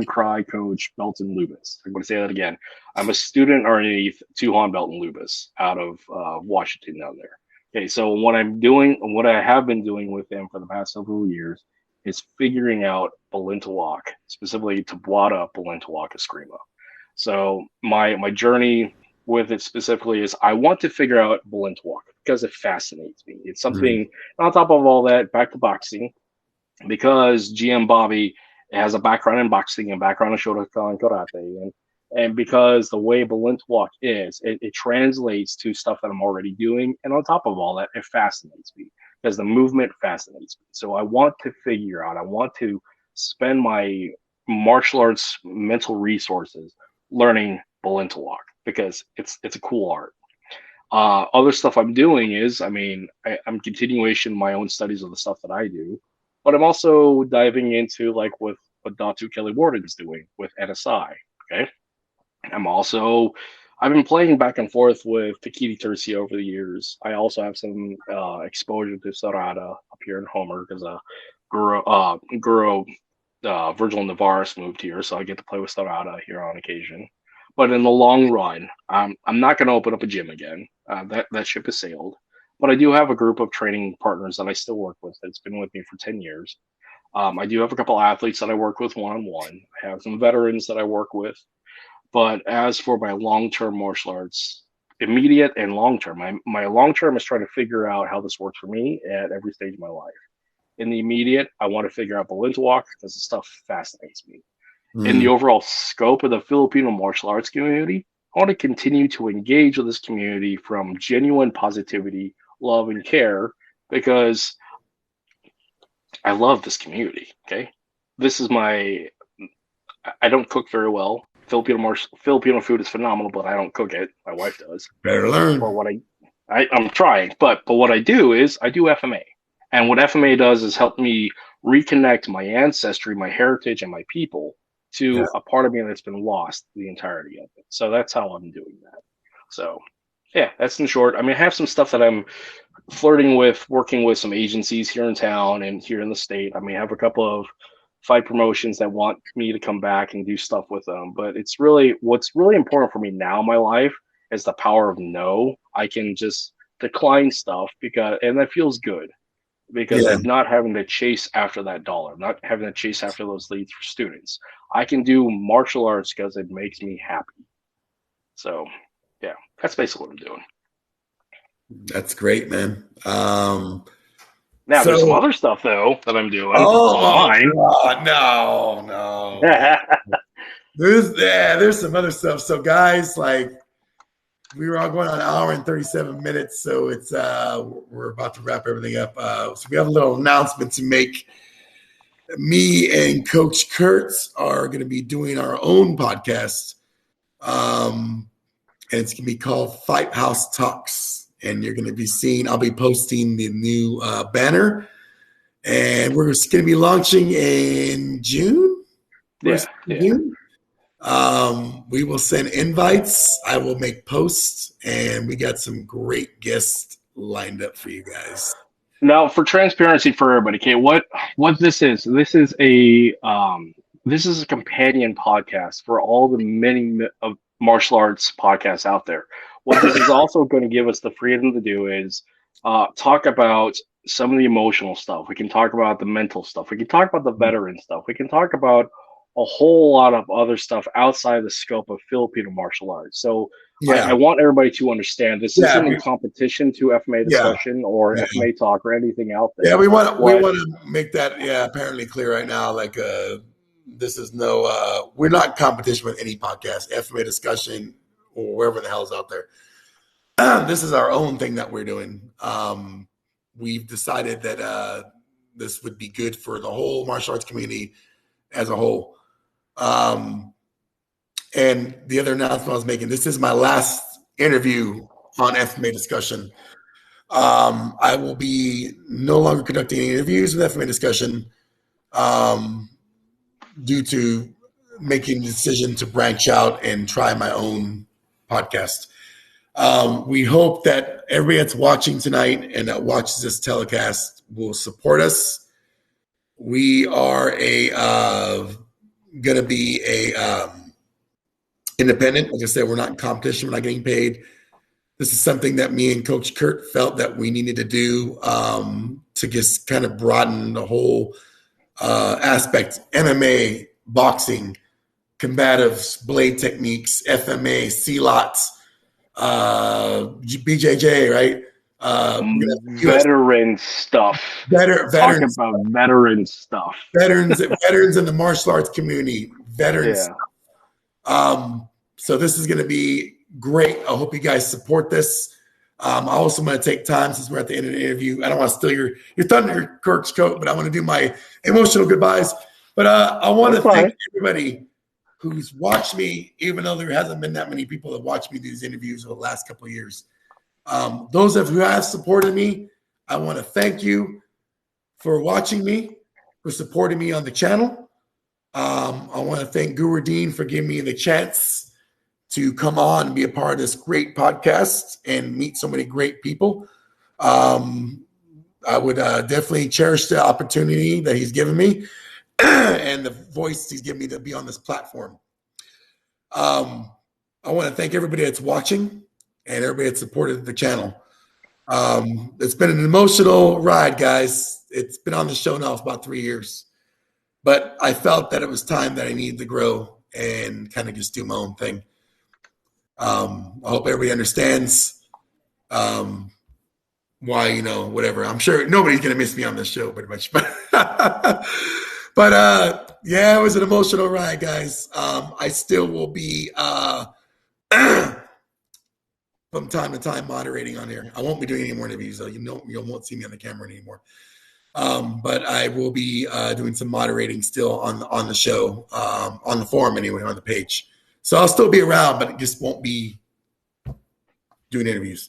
Cry Coach Belton Lubis. I'm going to say that again. I'm a student underneath Tuhan Belton Lubis out of Washington down there. Okay, so what I have been doing with him for the past several years is figuring out Balintawak, specifically Tabuada Balintawak Eskrima. So my journey with it specifically is I want to figure out Balintawak because it fascinates me. It's something on top of all that, back to boxing, because GM Bobby has a background in boxing and background in Shotokan and Karate, and because the way Balintawak is, it translates to stuff that I'm already doing, and on top of all that, it fascinates me because the movement fascinates me. So I want to figure out, I want to spend my martial arts mental resources learning Balintawak because it's a cool art. Other stuff I'm doing is, I mean, I'm continuation my own studies of the stuff that I do, but I'm also diving into like what Datu Kelly Warden is doing with NSI. Okay, I've been playing back and forth with Takiti Tercia over the years. I also have some exposure to Sarada up here in Homer because Guru Virgil Navarez moved here, so I get to play with Sarada here on occasion. But in the long run, I'm not going to open up a gym again. That ship has sailed. But I do have a group of training partners that I still work with that's been with me for 10 years. I do have a couple athletes that I work with one on one. I have some veterans that I work with. But as for my long term martial arts, immediate and long term, my long term is trying to figure out how this works for me at every stage of my life. In the immediate, I want to figure out Balintawak because the stuff fascinates me. In the overall scope of the Filipino martial arts community, I want to continue to engage with this community from genuine positivity, love, and care because I love this community. Okay. This is I don't cook very well. Filipino food is phenomenal, but I don't cook it. My wife does. Better But learn. I'm trying, but what I do is I do FMA. And what FMA does is help me reconnect my ancestry, my heritage, and my people Yeah. to a part of me that's been lost the entirety of it. So that's how I'm doing that. So yeah, that's in short. I mean, I have some stuff that I'm flirting with, working with some agencies here in town and here in the state. I mean, I have a couple of fight promotions that want me to come back and do stuff with them. But it's really what's really important for me now in my life is the power of no. I can just decline stuff and that feels good because Yeah. I'm not having to chase after that dollar, I'm not having to chase after those leads for students. I can do martial arts because it makes me happy. So, yeah, that's basically what I'm doing. That's great, man. Now, there's some other stuff, though, that I'm doing online. No. There's some other stuff. So, guys, like, we were all going on an hour and 37 minutes, so it's we're about to wrap everything up. So we have a little announcement to make. Me and Coach Kurtz are going to be doing our own podcast, and it's going to be called Fight House Talks. And you're going to be seeing. I'll be posting the new banner, and we're going to be launching in June. June. We will send invites. I will make posts, and we got some great guests lined up for you guys. Now, for transparency for everybody, okay, what this is a companion podcast for all the many of martial arts podcasts out there. What this is also going to give us the freedom to do is talk about some of the emotional stuff. We can talk about the mental stuff. We can talk about the veteran stuff. We can talk about a whole lot of other stuff outside the scope of Filipino martial arts. So I want everybody to understand this isn't in competition to FMA discussion or FMA talk or anything out there. Yeah, we want to make that apparently clear right now. Like this is no we're not in competition with any podcast, FMA discussion or wherever the hell's out there. This is our own thing that we're doing. We've decided that this would be good for the whole martial arts community as a whole. And the other announcement I was making, this is my last interview on FMA discussion. I will be no longer conducting any interviews with FMA discussion due to making the decision to branch out and try my own podcast. We hope that everybody that's watching tonight and that watches this telecast will support us. We are going to be independent. Like I said, we're not in competition. We're not getting paid. This is something that me and Coach Kurt felt that we needed to do to just kind of broaden the whole aspect. MMA, boxing, combatives, blade techniques, FMA, C-lots, BJJ, right? Veteran stuff. Veterans. Talk about veteran stuff. Veterans in the martial arts community. Veterans. So this is going to be great. I hope you guys support this. I also want to take time, since we're at the end of the interview. I don't want to steal your thunder, Kirk's coat, but I want to do my emotional goodbyes. But I want to thank everybody who's watched me, even though there hasn't been that many people that watched me do these interviews over the last couple of years. Those of you who have supported me, I want to thank you for watching me, for supporting me on the channel. I want to thank Guru Dean for giving me the chance to come on and be a part of this great podcast and meet so many great people. I would definitely cherish the opportunity that he's given me and the voice he's given me to be on this platform. I want to thank everybody that's watching and everybody that supported the channel. It's been an emotional ride, guys. It's been on the show now for about 3 years. But I felt that it was time that I needed to grow and kind of just do my own thing. I hope everybody understands why, whatever. I'm sure nobody's going to miss me on this show pretty much. But it was an emotional ride, guys. I still will be from time to time moderating on here. I won't be doing any more interviews, though. You won't see me on the camera anymore. But I will be doing some moderating still on the show, on the forum anyway, on the page. So I'll still be around, but it just won't be doing interviews.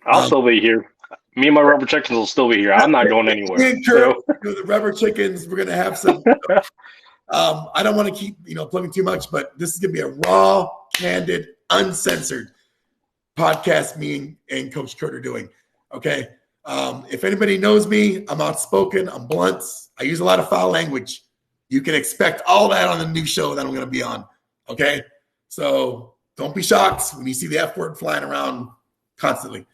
I'll still be here. Me and my rubber chickens will still be here. I'm not going anywhere. The rubber chickens, we're going to have some. I don't want to keep, plugging too much, but this is going to be a raw, candid, uncensored podcast me and Coach Kurt are doing. Okay. If anybody knows me, I'm outspoken. I'm blunt. I use a lot of foul language. You can expect all that on the new show that I'm going to be on. Okay. So don't be shocked when you see the F word flying around constantly.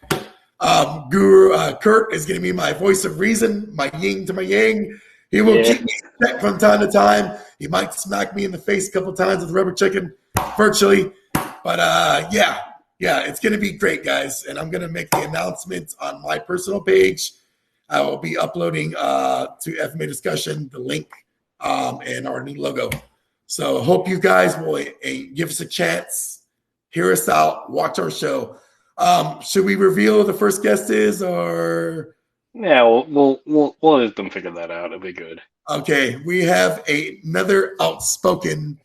Guru Kurt is going to be my voice of reason, my yin to my yang. He will keep me check from time to time. He might smack me in the face a couple times with the rubber chicken virtually. But it's going to be great, guys. And I'm going to make the announcements on my personal page. I will be uploading to FMA Discussion the link and our new logo. So hope you guys will give us a chance, hear us out, watch our show. Should we reveal who the first guest is, or? Yeah, we'll let them figure that out. It'll be good. Okay, we have another outspoken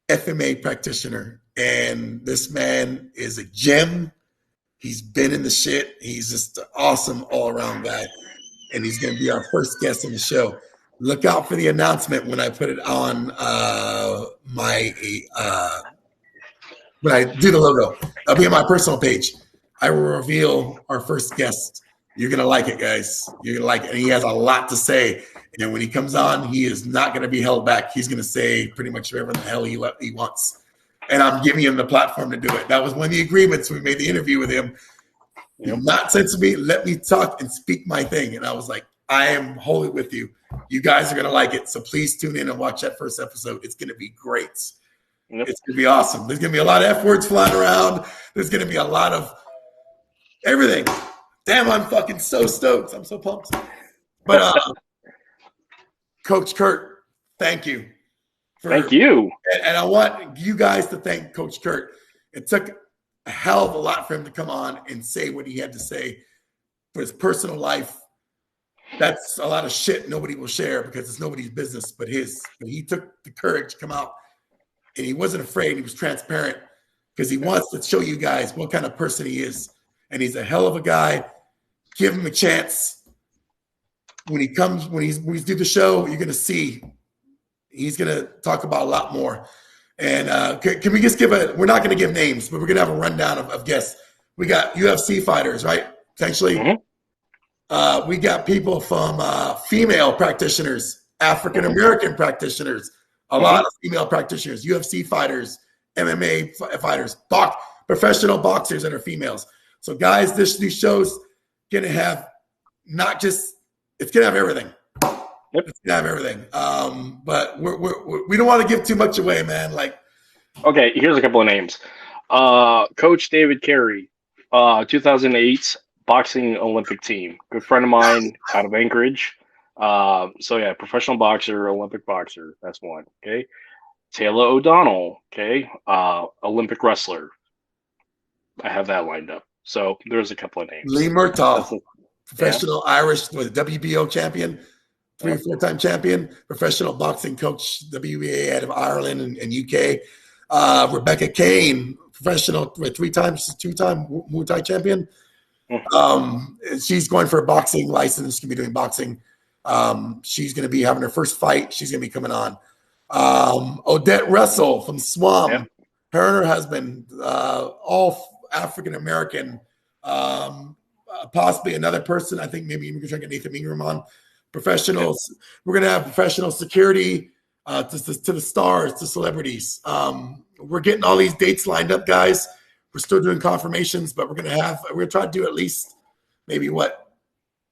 FMA practitioner, and this man is a gem. He's been in the shit. He's just an awesome all-around guy, and he's going to be our first guest on the show. Look out for the announcement when I put it on when I do the logo. That'll be on my personal page. I will reveal our first guest. You're going to like it, guys. You're going to like it. And he has a lot to say. And when he comes on, he is not going to be held back. He's going to say pretty much whatever the hell he wants. And I'm giving him the platform to do it. That was one of the agreements. We made the interview with him. Do not censor me. Let me talk and speak my thing. And I was like, I am wholly with you. You guys are going to like it. So please tune in and watch that first episode. It's going to be great. Yep. It's going to be awesome. There's going to be a lot of F words flying around. There's going to be a lot of everything. Damn, I'm fucking so stoked. I'm so pumped. But Coach Kurt, thank you. Thank you. And I want you guys to thank Coach Kurt. It took a hell of a lot for him to come on and say what he had to say for his personal life. That's a lot of shit nobody will share because it's nobody's business but his. But he took the courage to come out, and he wasn't afraid. He was transparent because he wants to show you guys what kind of person he is. And he's a hell of a guy. Give him a chance. When he comes, when we do the show, you're going to see he's going to talk about a lot more. And can we just we're not going to give names, but we're going to have a rundown of guests. We got UFC fighters, right? Potentially. Mm-hmm. We got people from female practitioners, African-American practitioners, a lot of female practitioners, UFC fighters, MMA fighters, professional boxers that are females. So guys, these shows going to have it's going to have everything. Yep. It's going to have everything. But we don't want to give too much away, man. Okay, here's a couple of names. Coach David Carey, 2008 boxing Olympic team. Good friend of mine out of Anchorage. Professional boxer, Olympic boxer. That's one. Okay. Taylor O'Donnell. Okay. Olympic wrestler. I have that lined up. So there's a couple of names. Lee Murtaugh, professional Irish WBO champion, 3 or 4-time champion, professional boxing coach, WBA out of Ireland and UK. Rebecca Kane, professional 2-time Muay Thai champion. She's going for a boxing license. She's going to be doing boxing. She's going to be having her first fight. She's going to be coming on. Odette Russell from Swam. Yeah. Her and her husband, all African-American, possibly another person. I think maybe we're going to get Nathan Ingram on. Professionals. Yeah. We're going to have professional security to the stars, to celebrities. We're getting all these dates lined up, guys. We're still doing confirmations, but we're going to try to do at least maybe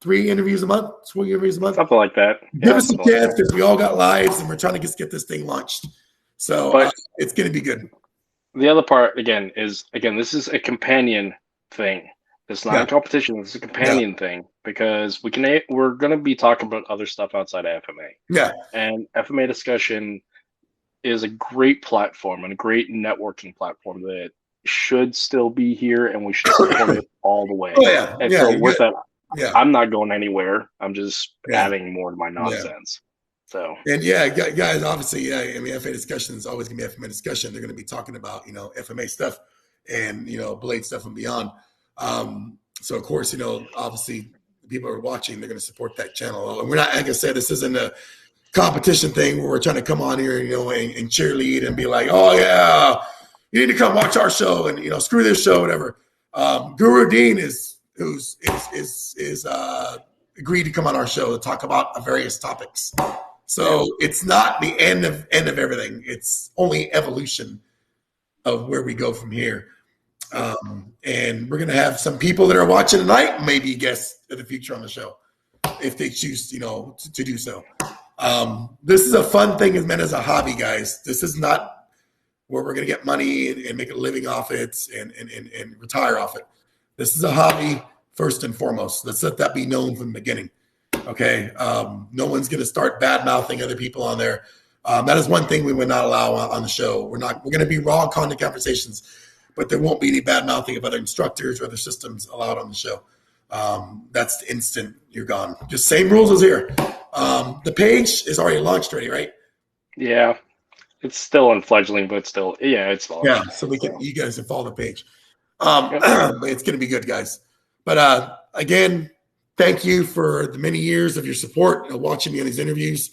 3 interviews a month, 4 interviews a month. Something like that. Give us a chance because we all got lives and we're trying to just get this thing launched. So it's going to be good. The other part, again, this is a companion thing. It's not a competition. It's a companion thing because we're going to be talking about other stuff outside of FMA. Yeah. And FMA Discussion is a great platform and a great networking platform that should still be here, and we should support it all the way. Oh, yeah. And so with that, I'm not going anywhere. I'm just adding more to my nonsense. So guys, obviously, FMA Discussion is always going to be FMA Discussion. They're going to be talking about FMA stuff and Blade stuff and beyond. So of course, obviously, people are watching. They're going to support that channel. And we're not, like I said, this isn't a competition thing where we're trying to come on here, and cheerlead and be like, oh yeah, you need to come watch our show and screw this show, whatever. Guru Dean who's agreed to come on our show to talk about various topics. So it's not the end of everything. It's only evolution of where we go from here. And we're going to have some people that are watching tonight, maybe guests in the future on the show, if they choose, to do so. This is a fun thing meant as a hobby, guys. This is not where we're going to get money and make a living off it and retire off it. This is a hobby first and foremost. Let's let that be known from the beginning. Okay. No one's going to start bad mouthing other people on there. That is one thing we would not allow on the show. We're going to be raw content conversations, but there won't be any bad mouthing of other instructors or other systems allowed on the show. That's the instant you're gone. Just same rules as here. The page is already launched already, right? Yeah. It's still in fledgling, but still, yeah, it's launched. Yeah. So you guys can follow the page. It's going to be good, guys. But again, thank you for the many years of your support, watching me on these interviews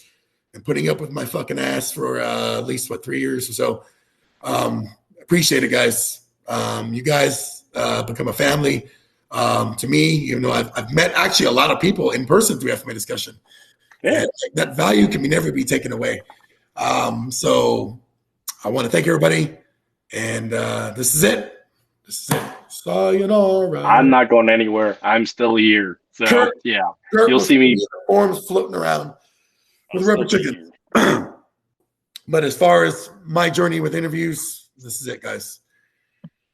and putting up with my fucking ass for at least 3 years or so. Appreciate it, guys. You guys become a family to me. You know, I've met actually a lot of people in person through FMA discussion. Yeah. And that value can never be taken away. So I want to thank everybody. And this is it. Sayonara. I'm not going anywhere. I'm still here. So, Kurt, you'll see me. Forms floating around with rubber chicken. But as far as my journey with interviews, this is it, guys.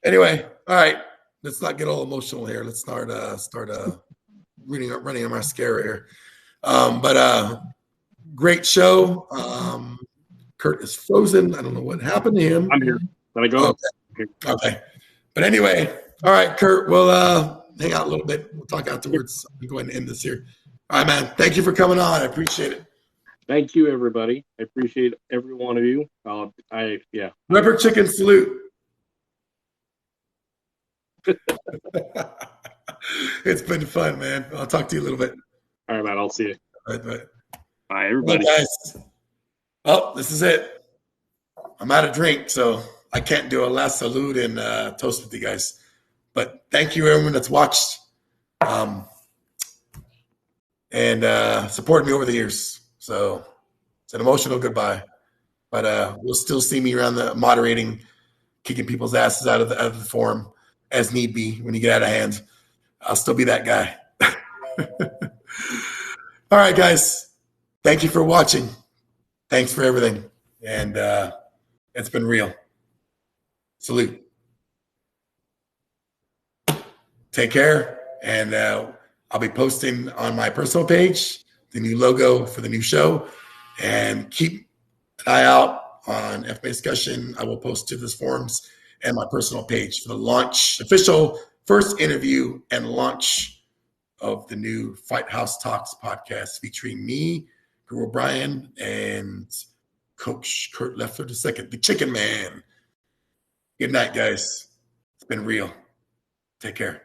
Anyway, all right. Let's not get all emotional here. Let's start running a mascara here. But great show. Kurt is frozen. I don't know what happened to him. I'm here. Let me go. Okay. But anyway, all right, Kurt, we'll hang out a little bit. We'll talk afterwards. I'm going to end this here. All right, man. Thank you for coming on. I appreciate it. Thank you, everybody. I appreciate every one of you. Rubber chicken salute. It's been fun, man. I'll talk to you a little bit. All right, man. I'll see you. All right, bye. Bye, everybody. Well, guys. Oh, this is it. I'm out of drink, so I can't do a last salute and toast with you guys. But thank you, everyone that's watched and supported me over the years. So it's an emotional goodbye. But we'll still see me around the moderating, kicking people's asses out of the forum as need be when you get out of hand. I'll still be that guy. All right, guys. Thank you for watching. Thanks for everything. And it's been real. Salute. Take care. And I'll be posting on my personal page the new logo for the new show. And keep an eye out on FMA discussion. I will post to this forums and my personal page for the launch, official first interview and launch of the new Fight House Talks podcast featuring me, Guru O'Brien, and Coach Kurt Leffler II, the Chicken Man. Good night, guys. It's been real. Take care.